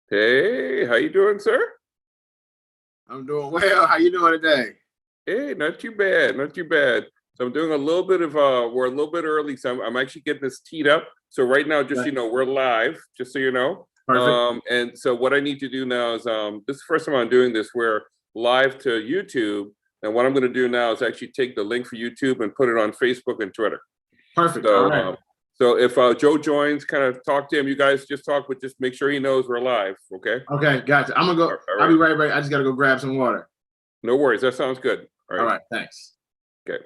Hey, how you doing, sir? I'm doing well. How you doing today? Hey, not too bad, not too bad. So I'm doing a little bit of we're a little bit early, so I'm actually getting this teed up. So right now, just Okay. we're live, just so you know. Perfect. And so what I need to do now is this is the first time I'm doing this. We're live to YouTube, and what I'm going to do now is actually take the link for YouTube and put it on Facebook and Twitter. Perfect. All So right. so if Joe joins, kind of talk to him. You guys just talk, but just make sure he knows we're live. Okay. Okay, gotcha. I'm gonna go. All I'll be right. right back. I just gotta go grab some water. No worries. That sounds good. All All right. right, thanks. Okay.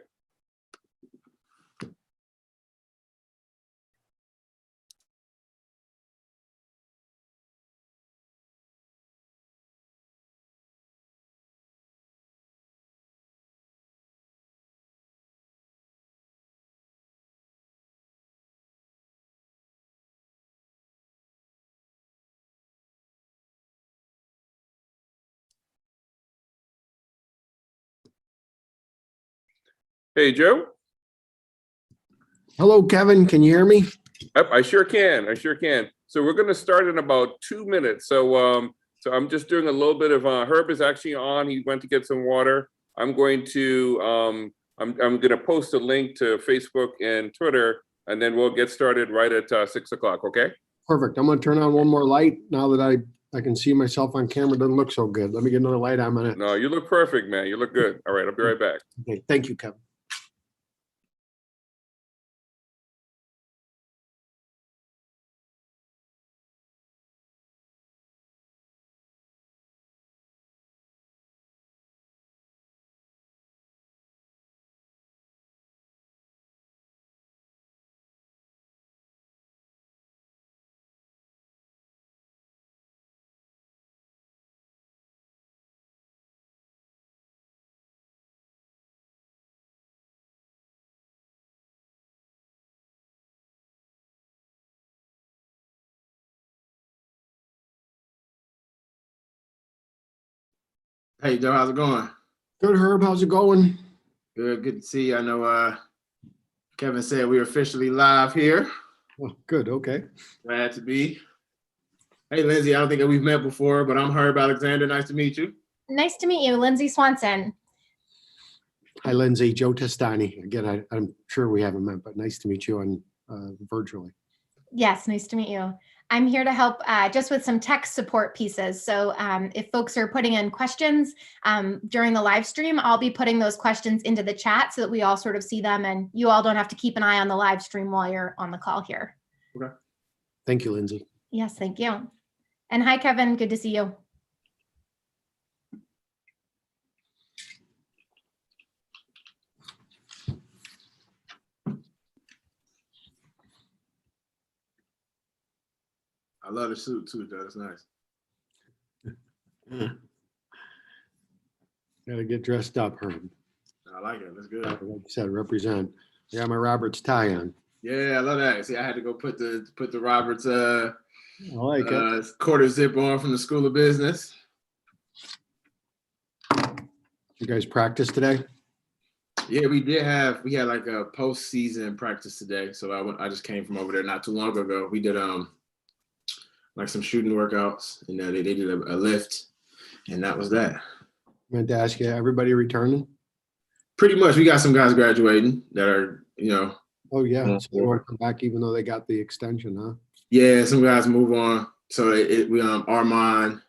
Hey, Joe. Hello, Kevin. Can you hear me? Yep, I sure can. I sure can. So we're going to start in about 2 minutes. So I'm just doing a little bit of Herb is actually on. He went to get some water. I'm going to I'm going to post a link to Facebook and Twitter, and then we'll get started right at 6 o'clock. Okay. Perfect. I'm going to turn on one more light now that I can see myself on camera. Doesn't look so good. Let me get another light on it. No, you look perfect, man. You look good. All right, I'll be right back. Okay. Thank you, Kevin. Hey Joe, how's it going? Good, Herb. How's it going? Good. Good to see you. I know Kevin said we're officially live here. Oh, good. Okay. Glad to be. Hey Lindsay, I don't think that we've met before, but I'm Herb Alexander. Nice to meet you. Nice to meet you, Lindsay Swanson. Hi, Lindsay. Joe Testani. Again, I'm sure we haven't met, but nice to meet you on virtually. Yes, nice to meet you. I'm here to help just with some tech support pieces. So if folks are putting in questions during the live stream, I'll be putting those questions into the chat so that we all sort of see them and you all don't have to keep an eye on the live stream while you're on the call here. Okay. Thank you, Lindsay. Yes, thank you. And hi, Kevin. Good to see you. I love the suit too, Joe. That's nice. Gotta get dressed up, Herb. I like it. That's good. Like you said, represent. I got my Roberts tie on. Yeah, I love that. See, I had to go put the Roberts I like it. quarter zip on from the School of Business. You guys practice today? Yeah, we had like a postseason practice today. So I just came from over there not too long ago. We did like some shooting workouts, and they did a lift, and that was that. I meant to ask you, everybody returning? Pretty much, we got some guys graduating that are, Oh yeah, Yeah. so they won't come back even though they got the extension, huh? yeah, some guys move on. So we Armand,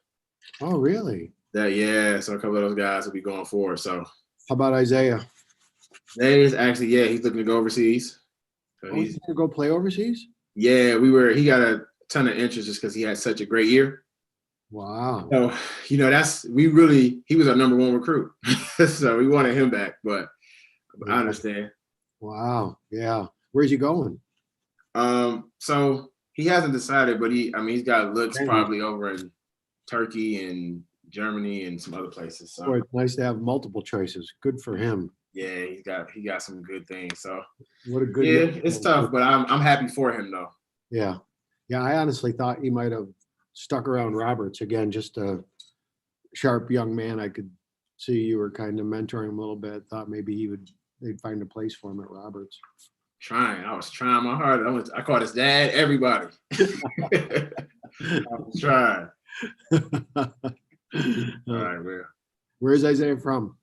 Oh really? so a couple of those guys will be going forward. So How about Isaiah? that is actually, he's looking to go overseas. So Oh, he's gonna go play overseas? he got a ton of interest just because he had such a great year. Wow. So, he was our number one recruit. So we wanted him back, but I understand. Wow. Yeah. Where's he going? So he hasn't decided, but he's got looks Okay. probably over in Turkey and Germany and some other places. So Boy, it's nice to have multiple choices. Good for him. yeah, he got some good things. So What a good. it's tough, but I'm happy for him though. Yeah. Yeah. I honestly thought he might have stuck around Roberts again, just a sharp young man. I could see you were kind of mentoring him a little bit. Thought maybe they'd find a place for him at Roberts. I was trying my hardest. I called his dad, everybody. I was trying. All right, well, Where's Isaiah from?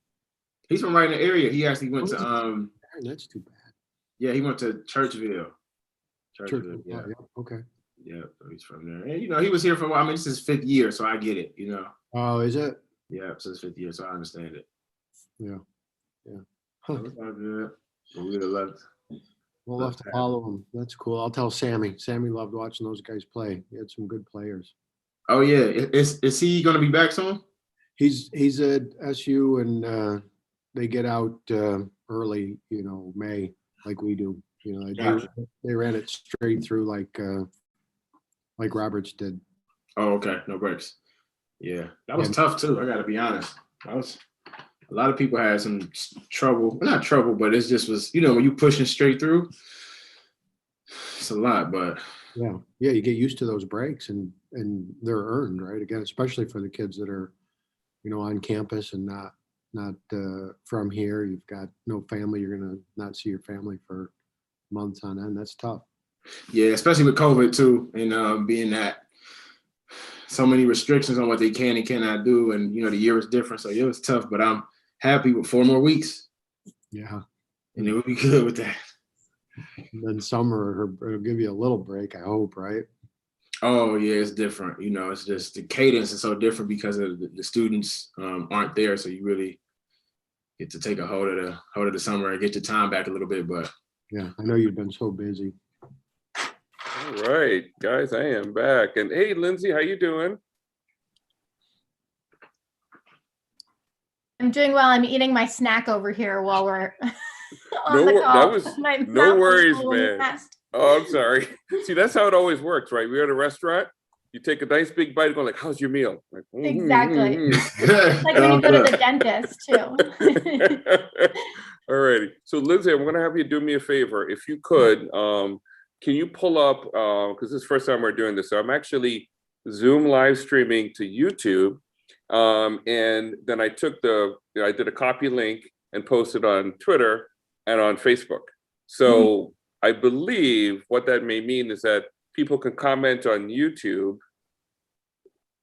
he's from right in the area. He actually went to Darn, that's too bad. yeah, he went to Churchville. Church, Yeah. yeah, okay. Yeah, so he's from there. And he was here for a while. I mean, this is his 5th year, so I get it, Oh, is it? Yeah, so it's 5th year, so I understand it. Yeah. So Huh. it's all good. But we would have loved. We'll have to follow him. That's cool. I'll tell Sammy. Sammy loved watching those guys play. He had some good players. Oh yeah, is he gonna be back soon? He's at SU and they get out early, May, like we do. Gotcha. They ran it straight through like Roberts did. Oh, okay, no breaks. Yeah, that was Yeah. tough too. I gotta be honest. That was a lot of people had some trouble. Well, not trouble, but it just was, when you pushing straight through, it's a lot. But Yeah, you get used to those breaks and they're earned, right? Again, especially for the kids that are, on campus and not from here. You've got no family. You're gonna not see your family for months on end. That's tough. yeah, especially with COVID too, and being that so many restrictions on what they can and cannot do, and the year is different, so it was tough. But I'm happy with 4 more weeks, Yeah. and it would be good with that. And then summer, it'll give you a little break, I hope, right? Oh yeah, it's different. It's just the cadence is so different because of the students aren't there, so you really get to take a hold of the summer and get your time back a little bit. But Yeah, I know you've been so busy. All right, guys, I am back. And hey, Lindsay, how you doing? I'm doing well. I'm eating my snack over here while we're on No the wor- call. that was- My no mouth was worries, full when you man. asked. Oh, I'm sorry. See, that's how it always works, right? We're at a restaurant. You take a nice big bite and go like, how's your meal? Like, Exactly. mm. Like when you go to the dentist too. All righty. So Lindsay, I'm gonna have you do me a favor. If you could, can you pull up, because this is the first time we're doing this, so I'm actually Zoom live streaming to YouTube. And then I took I did a copy link and posted on Twitter and on Facebook. So I believe what that may mean is that people can comment on YouTube,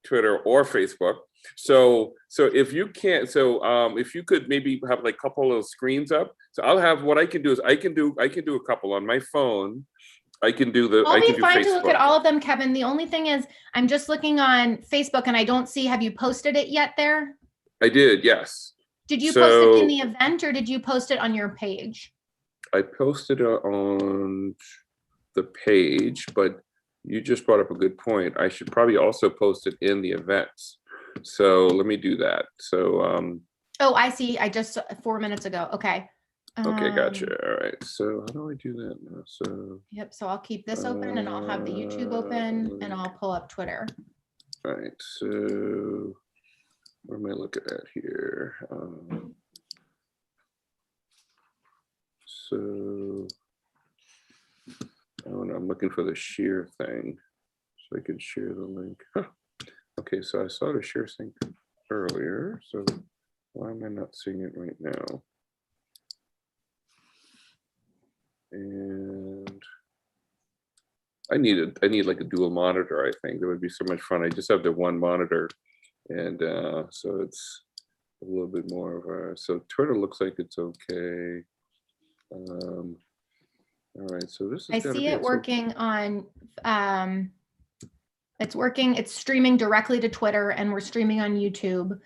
Twitter, or Facebook. So if you can't, if you could maybe have like a couple of screens up. So I'll have, what I can do is I can do a couple on my phone. I can do I'll be do fine to look at Facebook. all of them, Kevin. The only thing is I'm just looking on Facebook and I don't see, have you posted it yet there? I did, yes. Did you post it in So- the event or did you post it on your page? I posted it on the page, but you just brought up a good point. I should probably also post it in the events. So let me do that. So, Oh, I see. I just 4 minutes ago. Okay. okay, gotcha. Um, All right. So how do I do that now? So, Yep. So I'll keep this open and I'll have the YouTube open and I'll pull up Twitter. all right. So what am I looking at here? So I'm looking for the share thing so I can share the link. Huh. Okay, so I saw the share thing earlier. So why am I not seeing it right now? And I need like a dual monitor. I think that would be so much fun. I just have the one monitor, and so it's a little bit more of a. So Twitter looks like it's okay. All right, so this is. I gotta see be it so- working on, it's working, it's streaming directly to Twitter and we're streaming on YouTube.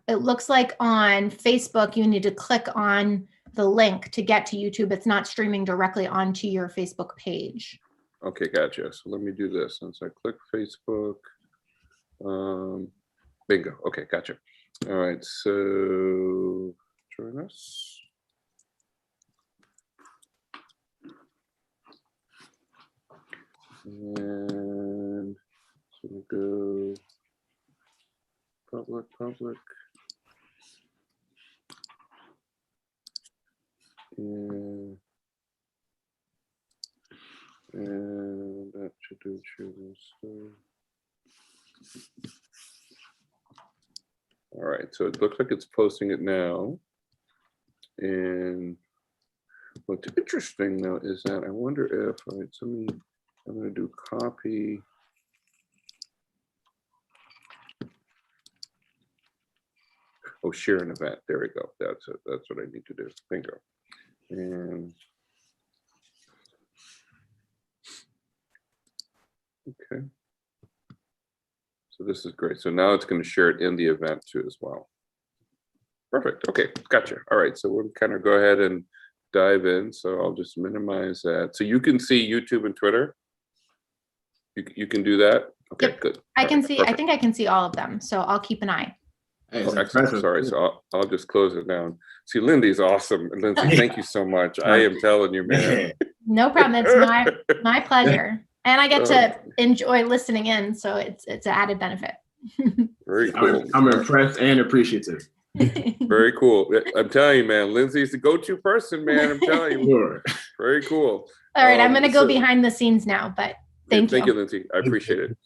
It looks like on Facebook, you need to click on the link to get to YouTube. It's not streaming directly onto your Facebook page. Okay, gotcha. So let me do this. Since I click Facebook, bingo. Okay, gotcha. All right, so join us. And so we go public. And that should do this. All right, so it looks like it's posting it now. And what's interesting though is that I wonder if, all right, I'm gonna do copy. Oh, share an event. There we go. That's it. That's what I need to do. Bingo. And okay. So this is great. So now it's going to share it in the event too as well. Perfect. Okay, gotcha. All right, so we'll kind of go ahead and dive in. So I'll just minimize that. So you can see YouTube and Twitter. You can do that. Okay, Yep. good. I All can right, see, I perfect. think I can see all of them. So I'll keep an eye. Hey, Oh, it's excellent. impressive. Sorry. So I'll just close it down. See, Lindy's awesome. Lindsay, thank you so much. I am telling you, man. No problem. It's my pleasure. And I get to enjoy listening in. So it's an added benefit. Very cool. I'm impressed and appreciative. Very cool. I'm telling you, man, Lindsay's the go-to person, man. I'm telling you. Sure. Very cool. All right, I'm going to go so- behind the scenes now, but thank Thank you. you, Lindsay. I appreciate it.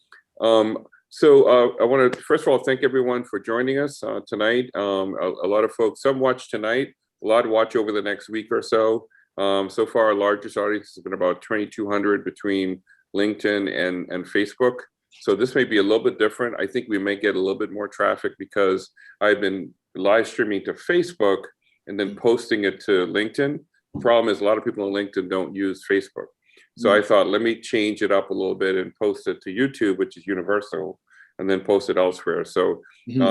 So I want to first of all thank everyone for joining us tonight. A lot of folks, some watch tonight, a lot watch over the next week or so. So far, our largest audience has been about 2,200 between LinkedIn and Facebook. So this may be a little bit different. I think we may get a little bit more traffic because I've been live streaming to Facebook and then posting it to LinkedIn. Problem is a lot of people on LinkedIn don't use Facebook. So I thought, let me change it up a little bit and post it to YouTube, which is universal, and then post it elsewhere. So,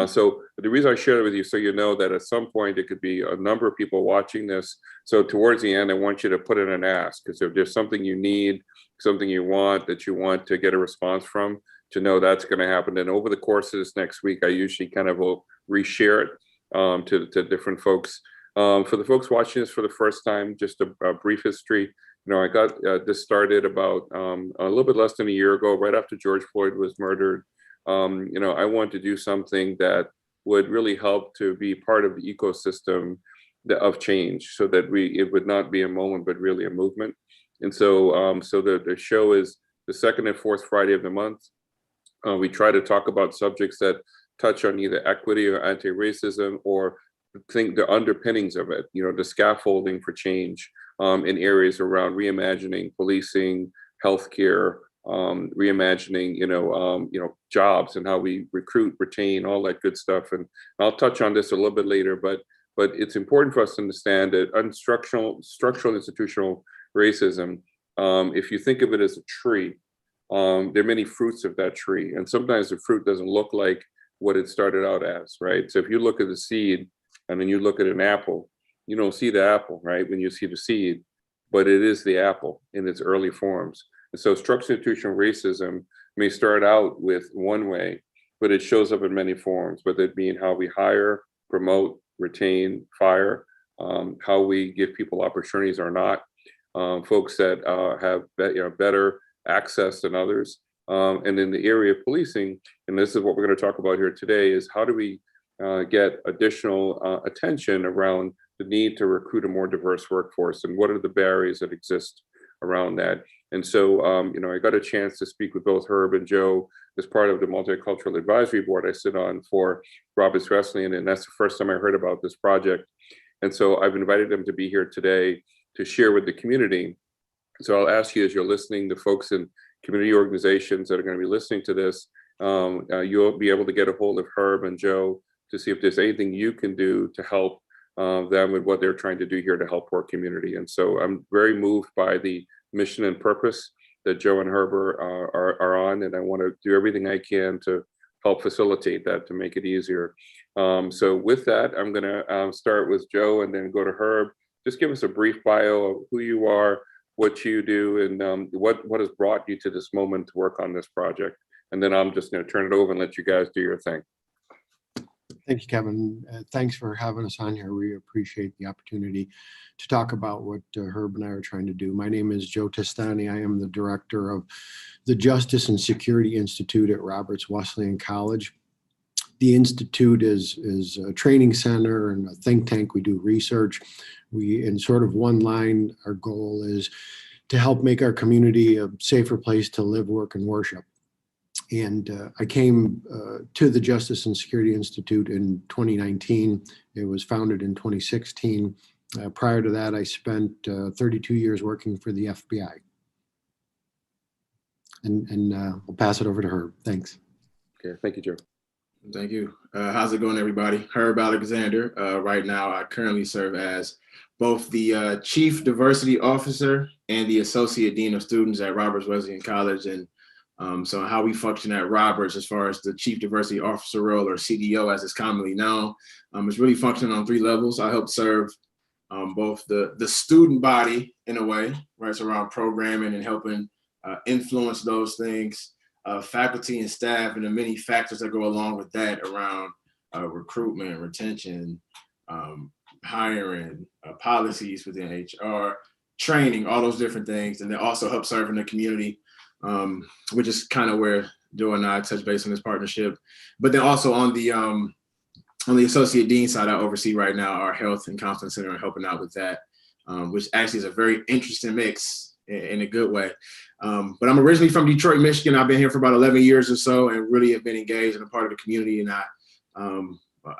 so the reason I share it with you, so you know that at some point it could be a number of people watching this. So towards the end, I want you to put in an ask, because if there's something you need, something you want that you want to get a response from, to know that's going to happen. And over the course of this next week, I usually kind of will reshare it to different folks. For the folks watching this for the first time, just a brief history. You know, I got this started about a little bit less than a year ago, right after George Floyd was murdered. You know, I wanted to do something that would really help to be part of the ecosystem of change, so that it would not be a moment, but really a movement. And so, so the show is the second and fourth Friday of the month. We try to talk about subjects that touch on either equity or anti-racism, or think the underpinnings of it, you know, the scaffolding for change in areas around reimagining policing, healthcare, reimagining, you know, jobs and how we recruit, retain, all that good stuff. And I'll touch on this a little bit later, but it's important for us to understand that structural institutional racism, if you think of it as a tree, there are many fruits of that tree, and sometimes the fruit doesn't look like what it started out as, right? So if you look at the seed and then you look at an apple, you don't see the apple, right, when you see the seed, but it is the apple in its early forms. And so structural institutional racism may start out with one way, but it shows up in many forms, whether it be in how we hire, promote, retain, fire, how we give people opportunities or not, folks that have better access than others. And in the area of policing, and this is what we're going to talk about here today, is how do we get additional attention around the need to recruit a more diverse workforce, and what are the barriers that exist around that. And so, you know, I got a chance to speak with both Herb and Joe as part of the Multicultural Advisory Board I sit on for Roberts Wesleyan, and that's the first time I heard about this project. And so I've invited them to be here today to share with the community. So I'll ask you, as you're listening, the folks in community organizations that are going to be listening to this, you'll be able to get a hold of Herb and Joe to see if there's anything you can do to help them with what they're trying to do here to help our community. And so I'm very moved by the mission and purpose that Joe and Herb are on, and I want to do everything I can to help facilitate that, to make it easier. So with that, I'm going to start with Joe and then go to Herb. Just give us a brief bio of who you are, what you do, and what has brought you to this moment to work on this project. And then I'm just going to turn it over and let you guys do your thing. Thank you, Kevin. Thanks for having us on here. We appreciate the opportunity to talk about what Herb and I are trying to do. My name is Joe Testani. I am the director of the Justice and Security Institute at Roberts Wesleyan College. The Institute is a training center and a think tank. We do research. We, in sort of one line, our goal is to help make our community a safer place to live, work, and worship. And I came to the Justice and Security Institute in 2019. It was founded in 2016. Prior to that, I spent 32 years working for the FBI. And I'll pass it over to Herb. Thanks. Okay, thank you, Joe. Thank you. How's it going, everybody? Herb Alexander. Right now, I currently serve as both the Chief Diversity Officer and the Associate Dean of Students at Roberts Wesleyan College. And so how we function at Roberts as far as the Chief Diversity Officer role, or CDO as it's commonly known, is really functioning on 3 levels. I help serve both the student body in a way, right? So around programming and helping influence those things, faculty and staff, and the many factors that go along with that around recruitment, retention, hiring, policies within HR, training, all those different things. And then also help serve in the community, which is kind of where Joe and I touch base on this partnership. But then also on the associate dean side, I oversee right now our health and counseling center and helping out with that, which actually is a very interesting mix in a good way. But I'm originally from Detroit, Michigan. I've been here for about 11 years or so and really have been engaged and a part of the community. And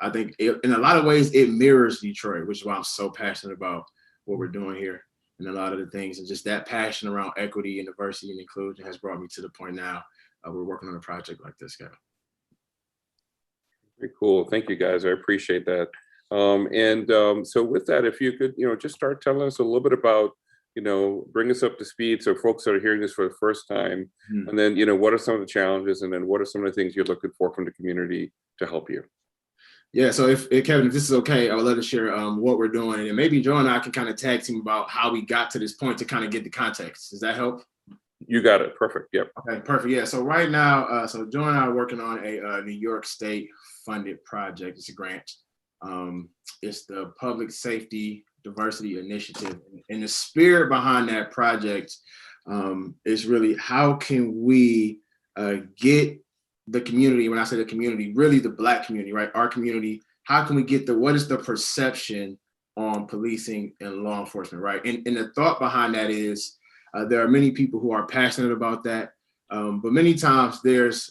I think in a lot of ways it mirrors Detroit, which is why I'm so passionate about what we're doing here and a lot of the things. And just that passion around equity and diversity and inclusion has brought me to the point now we're working on a project like this, guy. Very cool. Thank you, guys. I appreciate that. So with that, if you could, just start telling us a little bit about, bring us up to speed so folks that are hearing this for the first time, and then, what are some of the challenges, and then what are some of the things you're looking for from the community to help you? Yeah, so if Kevin, if this is okay, I would love to share what we're doing, and maybe Joe and I can kind of tag team about how we got to this point to kind of get the context. Does that help? You got it. Perfect. Yep. Okay, perfect. Yeah, so right now, so Joe and I are working on a New York State funded project. It's a grant. It's the Public Safety Diversity Initiative. And the spirit behind that project is really how can we get the community, when I say the community, really the Black community, right? Our community, how can we get what is the perception on policing and law enforcement, right? And the thought behind that is there are many people who are passionate about that, but many times there's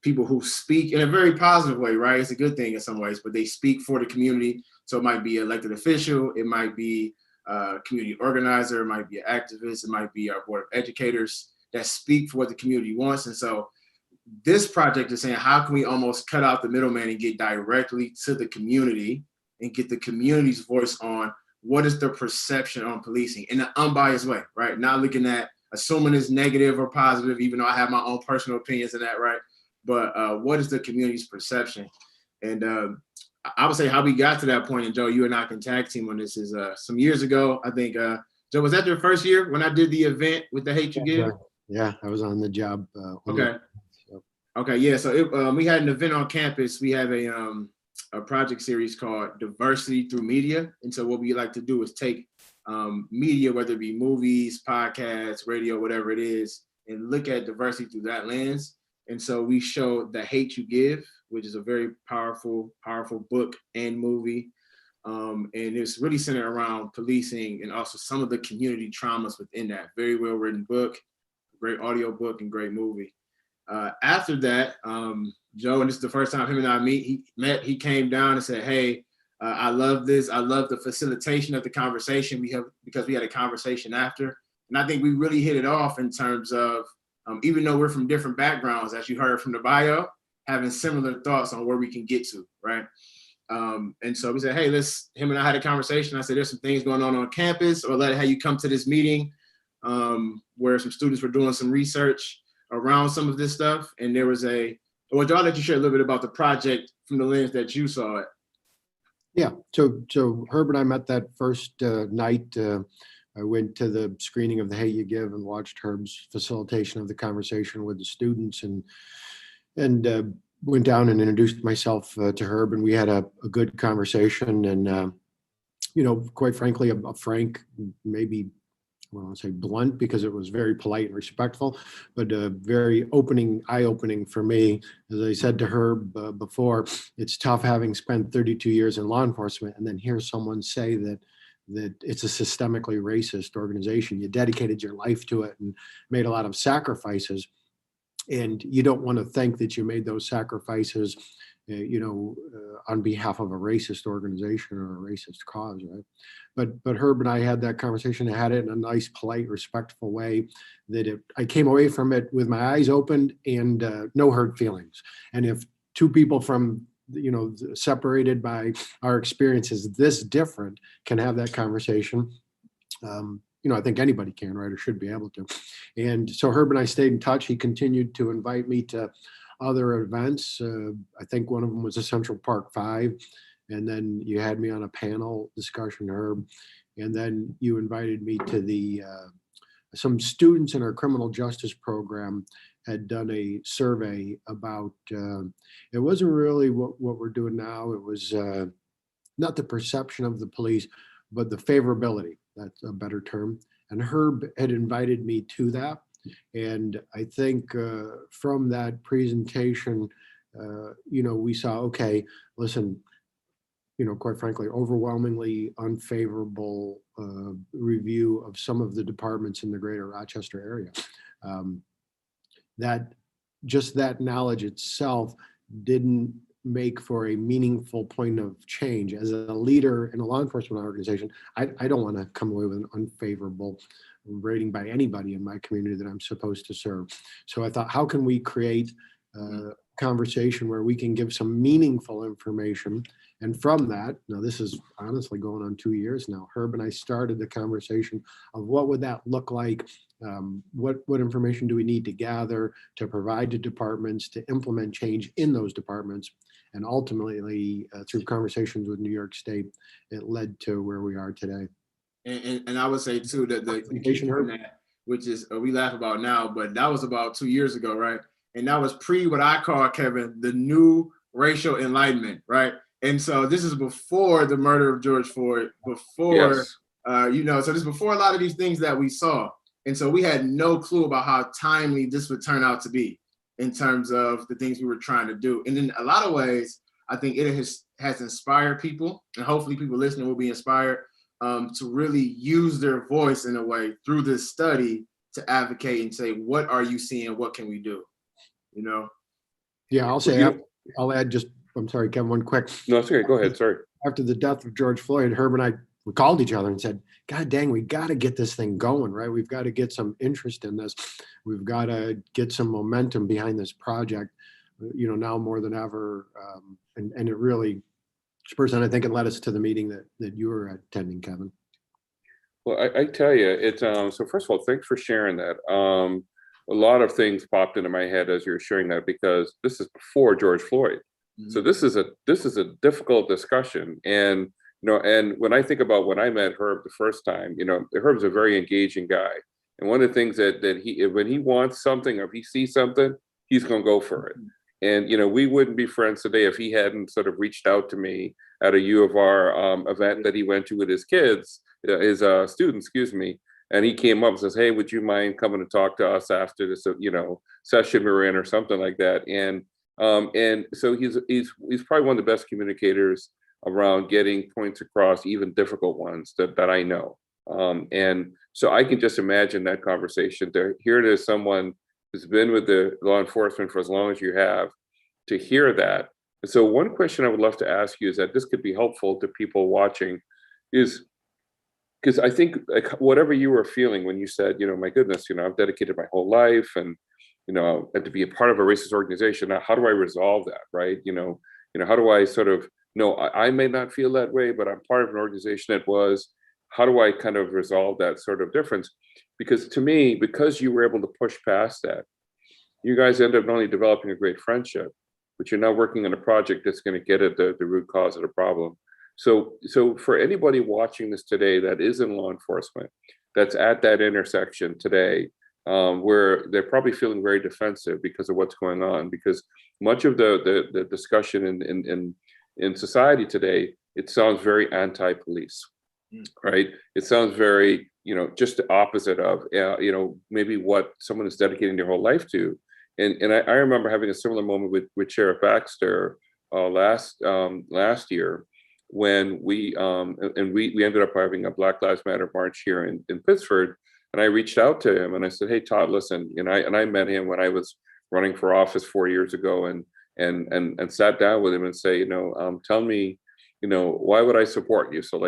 people who speak in a very positive way, right? It's a good thing in some ways, but they speak for the community. So it might be an elected official, it might be a community organizer, it might be an activist, it might be our board of educators that speak for what the community wants. And so this project is saying, how can we almost cut out the middleman and get directly to the community and get the community's voice on what is the perception on policing in an unbiased way, right? Not looking at assuming it's negative or positive, even though I have my own personal opinions in that, right? But what is the community's perception? And I would say how we got to that point, and Joe, you and I can tag team on this, is some years ago, I think, Joe, was that your first year when I did the event with the Hate U Give? Yeah, I was on the job. Okay. Okay, yeah, so we had an event on campus. We have a project series called Diversity Through Media. And so what we like to do is take media, whether it be movies, podcasts, radio, whatever it is, and look at diversity through that lens. And so we showed The Hate U Give, which is a very powerful book and movie. And it's really centered around policing and also some of the community traumas within that. Very well written book, great audio book, and great movie. After that, Joe, and this is the first time him and I he came down and said, hey, I love this. I love the facilitation of the conversation because we had a conversation after. And I think we really hit it off in terms of, even though we're from different backgrounds, as you heard from the bio, having similar thoughts on where we can get to, right? And so we said, hey, him and I had a conversation. I said, there's some things going on campus, or let you come to this meeting where some students were doing some research around some of this stuff. And there was Joe, I'll let you share a little bit about the project from the lens that you saw it. Yeah, so Herb and I met that first night. I went to the screening of The Hate U Give and watched Herb's facilitation of the conversation with the students, and went down and introduced myself to Herb, and we had a good conversation. And quite frankly, a frank, maybe I don't want to say blunt, because it was very polite and respectful, but very eye-opening for me. As I said to Herb before, it's tough having spent 32 years in law enforcement and then hear someone say that it's a systemically racist organization. You dedicated your life to it and made a lot of sacrifices, and you don't want to think that you made those sacrifices on behalf of a racist organization or a racist cause, right? But Herb and I had that conversation. I had it in a nice, polite, respectful way I came away from it with my eyes opened and no hurt feelings. And if two people from, separated by our experiences this different can have that conversation. I think anybody can, right, or should be able to. And so Herb and I stayed in touch. He continued to invite me to other events. I think one of them was a Central Park 5. And then you had me on a panel discussion, Herb. And then you invited me to some students in our criminal justice program had done a survey about, it wasn't really what we're doing now. It was not the perception of the police, but the favorability. That's a better term. And Herb had invited me to that. And I think from that presentation, we saw, okay, listen, quite frankly, overwhelmingly unfavorable review of some of the departments in the greater Rochester area. That knowledge itself didn't make for a meaningful point of change. As a leader in a law enforcement organization, I don't want to come away with an unfavorable rating by anybody in my community that I'm supposed to serve. So I thought, how can we create a conversation where we can give some meaningful information? And from that, now this is honestly going on 2 years now, Herb and I started the conversation of what would that look like? What information do we need to gather to provide to departments to implement change in those departments? And ultimately, through conversations with New York State, it led to where we are today. And I would say too that the key from that, which is we laugh about now, but that was about 2 years ago, right? And that was pre what I call, Kevin, the new racial enlightenment, right? And so this is before the murder of George Floyd, before Yes. so this is before a lot of these things that we saw. And so we had no clue about how timely this would turn out to be in terms of the things we were trying to do. And in a lot of ways, I think it has inspired people, and hopefully people listening will be inspired to really use their voice in a way through this study to advocate and say, what are you seeing? What can we do? Yeah, I'll add just, I'm sorry, Kevin, one quick. No, it's okay. Go ahead. Sorry. After the death of George Floyd, Herb and I, we called each other and said, God dang, we got to get this thing going, right? We've got to get some interest in this. We've got to get some momentum behind this project, now more than ever. And it really, and I think it led us to the meeting that you were attending, Kevin. Well, I tell you, it's so first of all, thanks for sharing that. A lot of things popped into my head as you were sharing that, because this is before George Floyd. Mm-hmm. So this is a difficult discussion. And and when I think about when I met Herb the first time, Herb's a very engaging guy. And one of the things that he, when he wants something or if he sees something, he's going to go for it. And, we wouldn't be friends today if he hadn't sort of reached out to me at a U of R event that he went to with his kids, his students, excuse me. And he came up and says, hey, would you mind coming to talk to us after this, session we're in or something like that. And so he's probably one of the best communicators around getting points across, even difficult ones that I know. And so I can just imagine that conversation. Here it is, someone who's been with the law enforcement for as long as you have, to hear that. So one question I would love to ask you is that this could be helpful to people watching, is because I think like whatever you were feeling when you said, my goodness, I've dedicated my whole life and and to be a part of a racist organization. Now, how do I resolve that, right? How do I sort of, I may not feel that way, but I'm part of an organization that was. How do I kind of resolve that sort of difference? Because to me, because you were able to push past that, you guys end up not only developing a great friendship, but you're now working on a project that's going to get at the root cause of the problem. So for anybody watching this today that is in law enforcement, that's at that intersection today, where they're probably feeling very defensive because of what's going on, because much of the discussion in society today, it sounds very anti-police, right? It sounds very, just the opposite of, maybe what someone is dedicating their whole life to. And I remember having a similar moment with Sheriff Baxter last year, when we ended up having a Black Lives Matter march here in Pittsford. And I reached out to him and I said, hey, Todd, listen, I met him when I was running for office 4 years ago, and sat down with him and say, tell me, why would I support you? So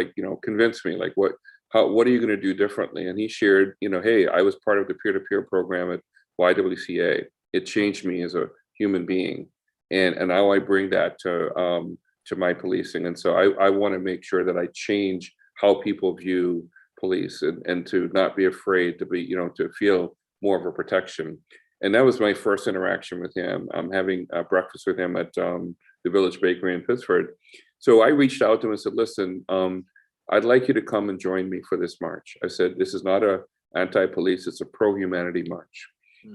convince me, what are you going to do differently? And he shared, hey, I was part of the peer-to-peer program at YWCA. It changed me as a human being. and now I bring that to my policing. And so I want to make sure that I change how people view police, and to not be afraid to be, to feel more of a protection. And that was my first interaction with him. I'm having breakfast with him at the Village Bakery in Pittsford. So I reached out to him and said, listen, I'd like you to come and join me for this march. I said, this is not a anti-police, it's a pro-humanity march.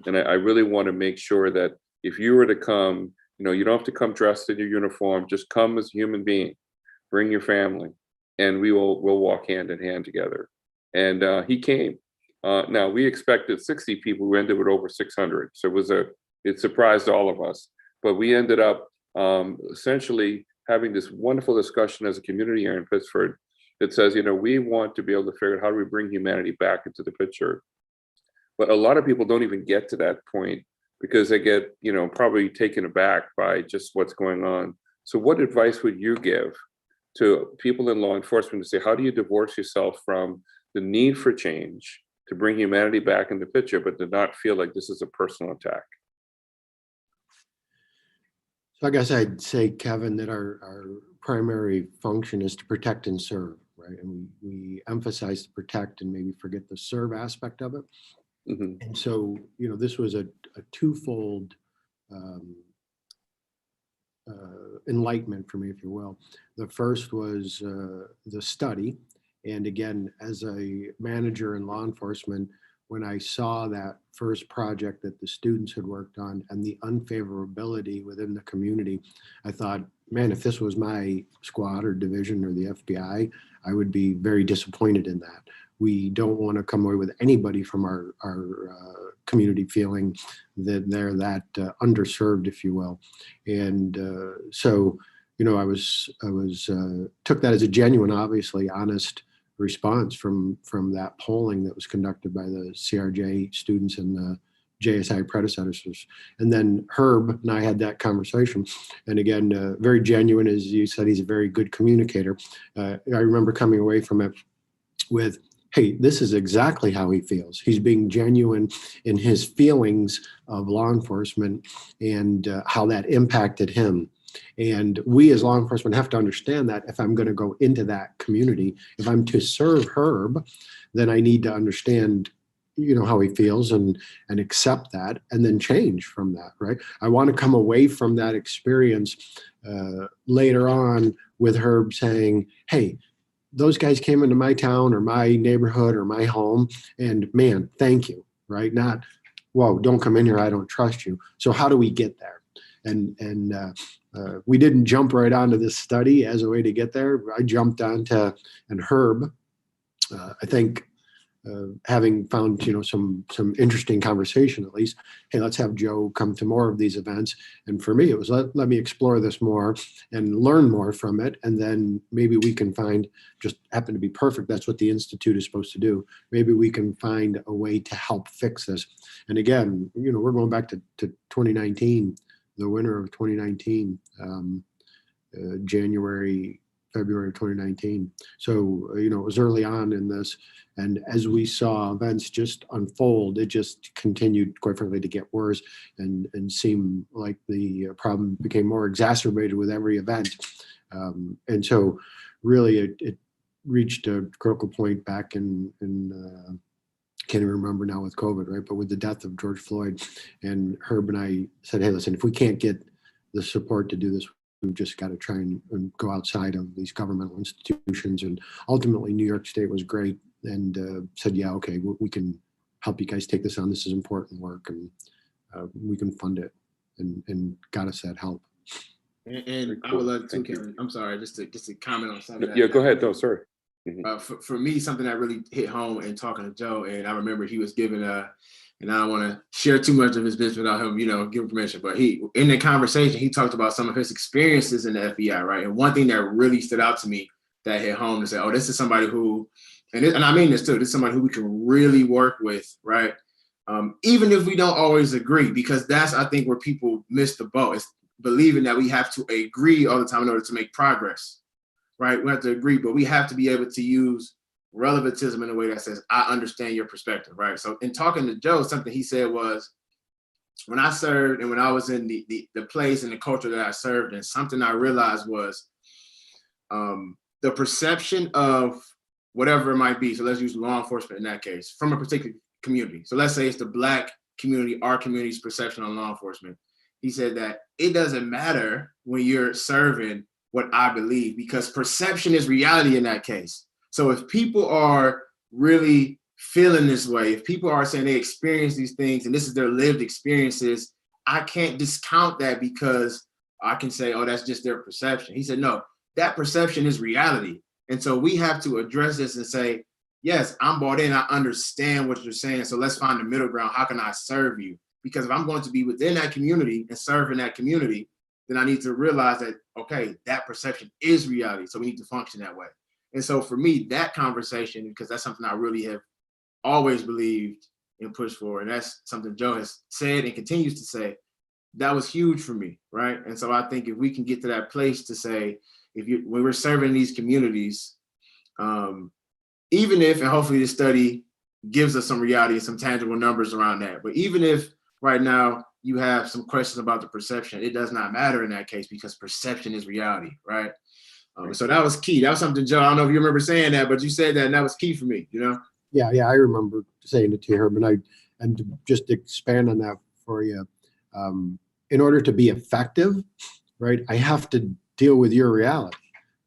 And I really want to make sure that if you were to come, you don't have to come dressed in your uniform, just come as a human being, bring your family, and we'll walk hand in hand together. And he came. Now we expected 60 people, we ended with over 600. So it surprised all of us, but we ended up essentially having this wonderful discussion as a community here in Pittsford that says, we want to be able to figure out how do we bring humanity back into the picture. But a lot of people don't even get to that point because they get, probably taken aback by just what's going on. So what advice would you give to people in law enforcement to say, how do you divorce yourself from the need for change to bring humanity back in the picture, but to not feel like this is a personal attack? So I guess I'd say, Kevin, that our primary function is to protect and serve, right? And we emphasize the protect and maybe forget the serve aspect of it. Mm-hmm. And so, this was a twofold enlightenment for me, if you will. The first was the study. And again, as a manager in law enforcement, when I saw that first project that the students had worked on and the unfavorability within the community, I thought, man, if this was my squad or division or the FBI, I would be very disappointed in that. We don't want to come away with anybody from our community feeling that they're that underserved, if you will. And so, I was took that as a genuine, obviously honest response from that polling that was conducted by the CRJ students and the JSI predecessors. And then Herb and I had that conversation. And again, very genuine, as you said, he's a very good communicator. I remember coming away from it with, hey, this is exactly how he feels. He's being genuine in his feelings of law enforcement and how that impacted him. And we as law enforcement have to understand that if I'm going to go into that community, if I'm to serve Herb, then I need to understand, how he feels and accept that and then change from that, right? I want to come away from that experience later on with Herb saying, hey, those guys came into my town or my neighborhood or my home and man, thank you, right? Not, whoa, don't come in here, I don't trust you. So how do we get there? And we didn't jump right onto this study as a way to get there. I jumped onto, and Herb, I think having found, some interesting conversation, at least, hey, let's have Joe come to more of these events. And for me, it was let me explore this more and learn more from it. And then maybe we can find, just happen to be perfect. That's what the Institute is supposed to do. Maybe we can find a way to help fix this. And again, we're going back to 2019, the winter of 2019, January, February of 2019. So, it was early on in this. And as we saw events just unfold, it just continued, quite frankly, to get worse and seem like the problem became more exacerbated with every event. And so really it reached a critical point back in can't even remember now with COVID, right? But with the death of George Floyd, and Herb and I said, hey, listen, if we can't get the support to do this, we've just got to try and go outside of these governmental institutions. And ultimately, New York State was great and said, yeah, okay, we can help you guys take this on. This is important work, and we can fund it, and got us that help. And I would love to, Kevin, I'm sorry, just to comment on something. Yeah, go ahead. No, sorry. For me, something that really hit home in talking to Joe, and I remember he was given and I don't want to share too much of his business without him, giving permission, but in the conversation, he talked about some of his experiences in the FBI, right? And one thing that really stood out to me that hit home to say, oh, this is somebody who, and I mean this too, this is somebody who we can really work with, right? Even if we don't always agree, because that's, I think, where people miss the boat, is believing that we have to agree all the time in order to make progress. Right? We have to agree, but we have to be able to use relevantism in a way that says, I understand your perspective, right? So in talking to Joe, something he said was, when I served and when I was in the place and the culture that I served in, something I realized was the perception of whatever it might be. So let's use law enforcement in that case, from a particular community. So let's say it's the Black community, our community's perception on law enforcement. He said that it doesn't matter when you're serving what I believe, because perception is reality in that case. So if people are really feeling this way, if people are saying they experience these things and this is their lived experiences, I can't discount that because I can say, oh, that's just their perception. He said, no, that perception is reality. And so we have to address this and say, yes, I'm bought in. I understand what you're saying. So let's find the middle ground. How can I serve you? Because if I'm going to be within that community and serve in that community, then I need to realize that, okay, that perception is reality. So we need to function that way. And so for me, that conversation, because that's something I really have always believed and pushed for, and that's something Joe has said and continues to say, that was huge for me, right? And so I think if we can get to that place to say, when we're serving these communities, even if, and hopefully this study gives us some reality and some tangible numbers around that, but even if right now you have some questions about the perception, it does not matter in that case because perception is reality, right? So that was key. That was something, Joe, I don't know if you remember saying that, but you said that and that was key for me, you know? Yeah, I remember saying it to her, and to just expand on that for you. In order to be effective, right, I have to deal with your reality,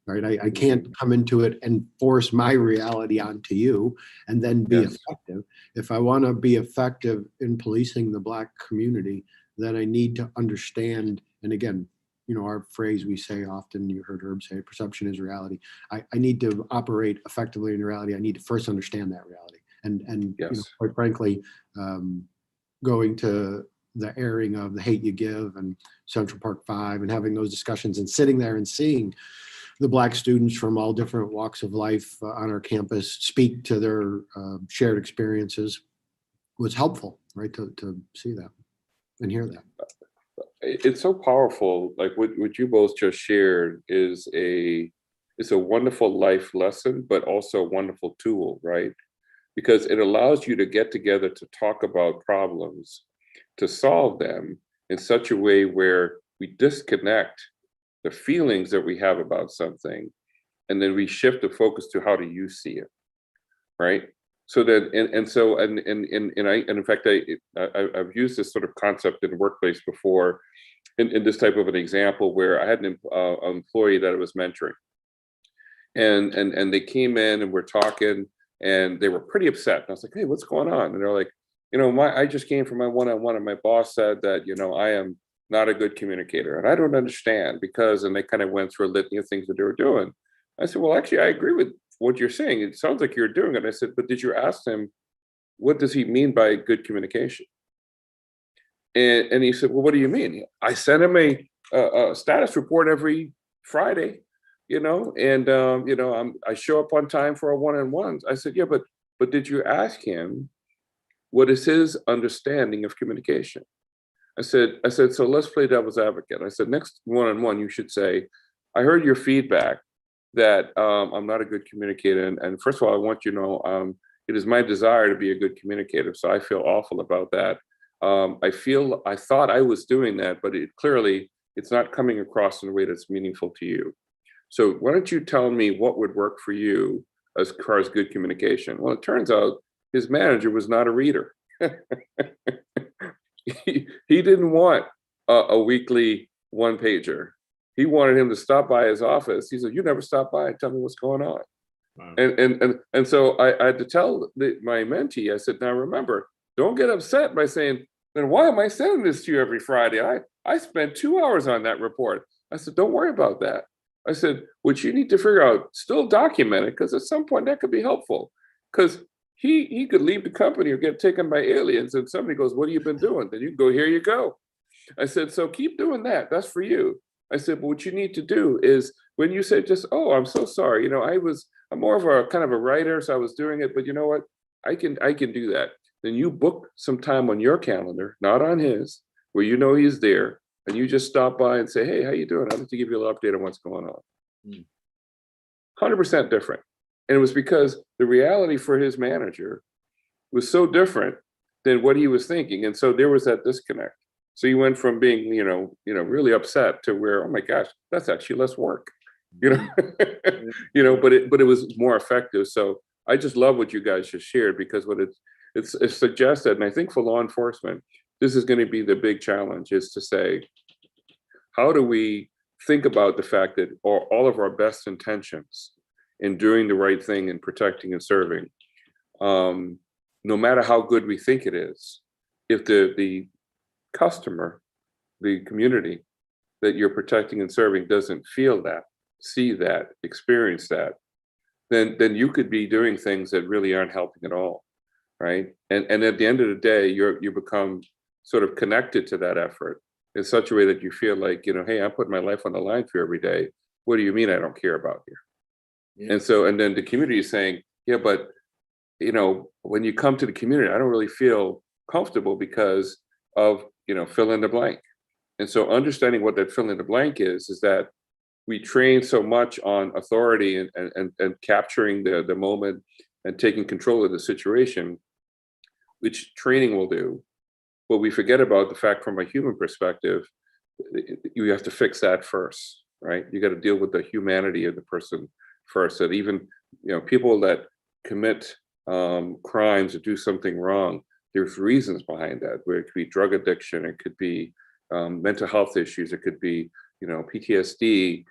right? I can't come into it and force my reality onto you and then be effective. If I want to be effective in policing the Black community, then I need to understand, and again, you know, our phrase we say often, you heard Herb say, perception is reality. I need to operate effectively in reality. I need to first understand that reality. And you know, quite frankly, going to the airing of The Hate U Give and Central Park 5 and having those discussions and sitting there and seeing the Black students from all different walks of life on our campus speak to their shared experiences was helpful, right? To see that and hear that. It's so powerful. Like what you both just shared is it's a wonderful life lesson, but also a wonderful tool, right? Because it allows you to get together to talk about problems, to solve them in such a way where we disconnect the feelings that we have about something, and then we shift the focus to how do you see it, right? So that in fact I've used this sort of concept in the workplace before, in this type of an example where I had an employee that I was mentoring, and they came in and we're talking, and they were pretty upset. And I was like, hey, what's going on? And they're like, you know, I just came from my one-on-one, and my boss said that, you know, I am not a good communicator, and I don't understand because, and they kind of went through a litany of things that they were doing. I said, well, actually, I agree with what you're saying. It sounds like you're doing it. I said, but did you ask him, what does he mean by good communication? And he said, well, what do you mean? I sent him a status report every Friday, you know, and you know, I show up on time for our one-on-ones. I said, yeah, but did you ask him what is his understanding of communication? I said, so let's play devil's advocate. I said, next one-on-one, you should say, I heard your feedback that I'm not a good communicator. And first of all, I want you to know, it is my desire to be a good communicator. So I feel awful about that. I thought I was doing that, but it's not coming across in a way that's meaningful to you. So why don't you tell me what would work for you as far as good communication? Well, it turns out his manager was not a reader. He didn't want a weekly one pager. He wanted him to stop by his office. He said, you never stop by and tell me what's going on. Wow. And so I had to tell my mentee, I said, now remember, don't get upset by saying, then why am I sending this to you every Friday? I spent 2 hours on that report. I said, don't worry about that. I said, what you need to figure out, still document it, because at some point that could be helpful. Because he could leave the company or get taken by aliens, and somebody goes, what have you been doing? Then you can go, here you go. I said, so keep doing that. That's for you. I said, but what you need to do is when you say just, oh, I'm so sorry. You know, I'm more of a kind of a writer, so I was doing it, but you know what? I can do that. Then you book some time on your calendar, not on his, where you know he's there, and you just stop by and say, hey, how you doing? I'd like to give you a little update on what's going on. 100% different. And it was because the reality for his manager was so different than what he was thinking. And so there was that disconnect. So you went from being, really upset to where, oh my gosh, that's actually less work, but it was more effective. So I just love what you guys just shared, because what it's suggested, and I think for law enforcement, this is going to be the big challenge, is to say, how do we think about the fact that all of our best intentions in doing the right thing and protecting and serving, no matter how good we think it is, if the customer, the community that you're protecting and serving doesn't feel that, see that, experience that, then you could be doing things that really aren't helping at all, right? And at the end of the day, you become sort of connected to that effort in such a way that you feel like, hey, I'm putting my life on the line for you every day. What do you mean I don't care about you? Yeah. And then the community is saying, yeah, but when you come to the community, I don't really feel comfortable because of, fill in the blank. And so understanding what that fill in the blank is that we train so much on authority and capturing the moment and taking control of the situation, which training will do. But we forget about the fact from a human perspective, you have to fix that first, right? You got to deal with the humanity of the person first. That even, people that commit crimes or do something wrong, there's reasons behind that, where it could be drug addiction, it could be mental health issues, it could be, PTSD,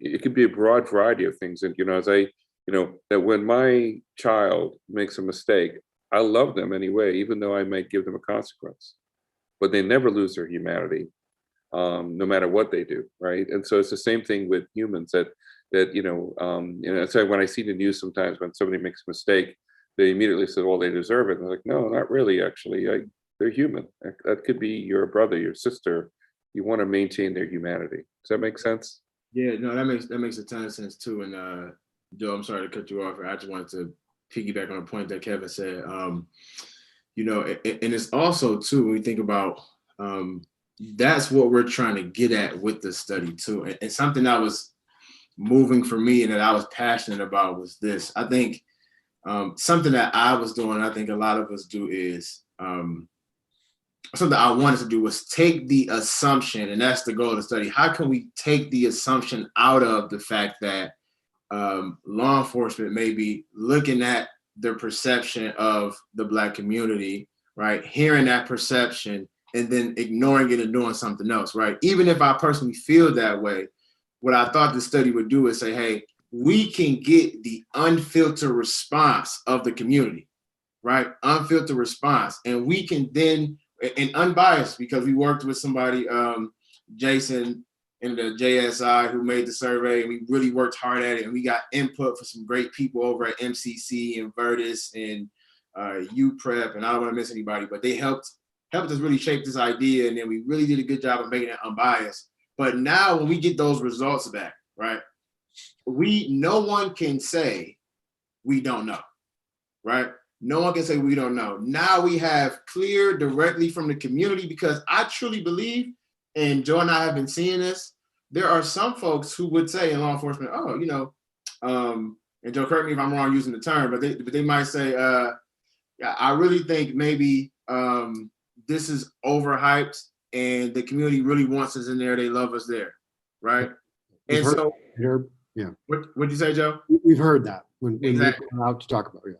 it could be a broad variety of things. And, that when my child makes a mistake, I love them anyway, even though I might give them a consequence, but they never lose their humanity, no matter what they do, right? And so it's the same thing with humans that so when I see the news sometimes when somebody makes a mistake, they immediately say, well, they deserve it. And I'm like, no, not really, actually. They're human. That could be your brother, your sister. You want to maintain their humanity. Does that make sense? Yeah, no, that makes a ton of sense too. And Joe, I'm sorry to cut you off. I just wanted to piggyback on a point that Kevin said. And it's also too, when we think about that's what we're trying to get at with the study too. And something that was moving for me and that I was passionate about was this. I think something that I was doing, I think a lot of us do, is something I wanted to do was take the assumption, and that's the goal of the study. How can we take the assumption out of the fact that law enforcement may be looking at the perception of the Black community, right? Hearing that perception and then ignoring it and doing something else, right? Even if I personally feel that way, what I thought the study would do is say, hey, we can get the unfiltered response of the community, right? Unfiltered response. And we can then, and unbiased, because we worked with somebody, Jason in the JSI, who made the survey, and we really worked hard at it. And we got input for some great people over at MCC and Vertus and UPrep, and I don't want to miss anybody, but they helped us really shape this idea. And then we really did a good job of making it unbiased. But now when we get those results back, right, no one can say we don't know, right? No one can say we don't know. Now we have clear directly from the community, because I truly believe, and Joe and I have been seeing this, there are some folks who would say in law enforcement, oh, and Joe, correct me if I'm wrong using the term, but they might say, I really think maybe this is overhyped and the community really wants us in there. They love us there, right? And so, what'd you say, Joe? We've heard that when Exactly. we're out to talk about it.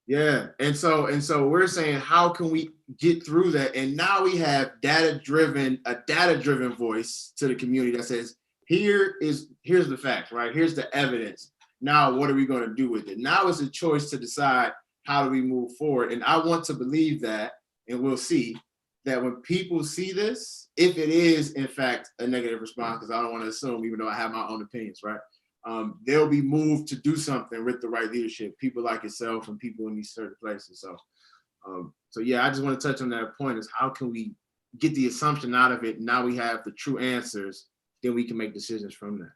Yeah. And so we're saying, how can we get through that? And now we have a data-driven voice to the community that says, here's the fact, right? Here's the evidence. Now, what are we going to do with it? Now it's a choice to decide, how do we move forward? And I want to believe that, and we'll see, that when people see this, if it is in fact a negative response, because I don't want to assume, even though I have my own opinions, right? They'll be moved to do something with the right leadership, people like yourself and people in these certain places. So yeah, I just want to touch on that point, is how can we get the assumption out of it? Now we have the true answers, then we can make decisions from that.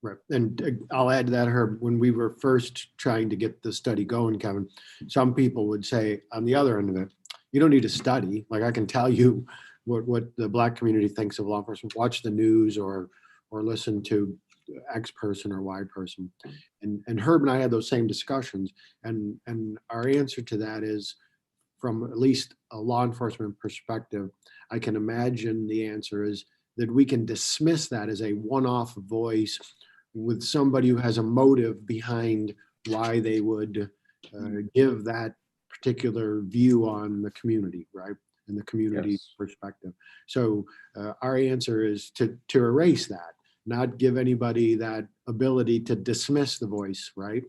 Right. And I'll add to that, Herb, when we were first trying to get the study going, Kevin, some people would say on the other end of it, you don't need to study. Like, I can tell you what the Black community thinks of law enforcement. Watch the news or listen to X person or Y person. And Herb and I had those same discussions. And our answer to that is, from at least a law enforcement perspective, I can imagine the answer is that we can dismiss that as a one-off voice with somebody who has a motive behind why they would give that particular view on the community, right? And the community Yes. perspective. So our answer is to erase that, not give anybody that ability to dismiss the voice, right?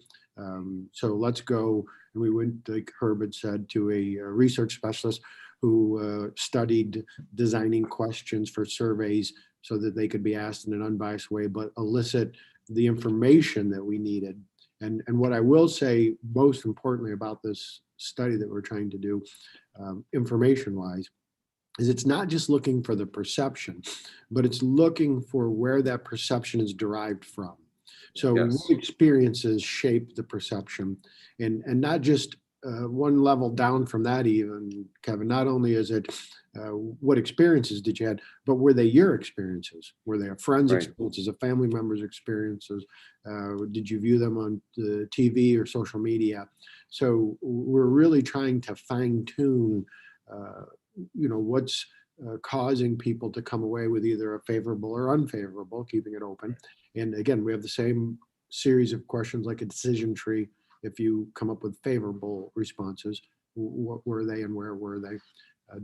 So let's go, and we went, like Herb had said, to a research specialist who studied designing questions for surveys so that they could be asked in an unbiased way, but elicit the information that we needed. And what I will say most importantly about this study that we're trying to do, information-wise, is it's not just looking for the perception, but it's looking for where that perception is derived from. So Yes. what experiences shape the perception, and not just one level down from that even, Kevin. Not only is it what experiences did you have, but were they your experiences? Were they a friend's Right. experiences, a family member's experiences? Did you view them on the TV or social media? So we're really trying to fine tune, what's causing people to come away with either a favorable or unfavorable, keeping it open. And again, we have the same series of questions like a decision tree. If you come up with favorable responses, what were they and where were they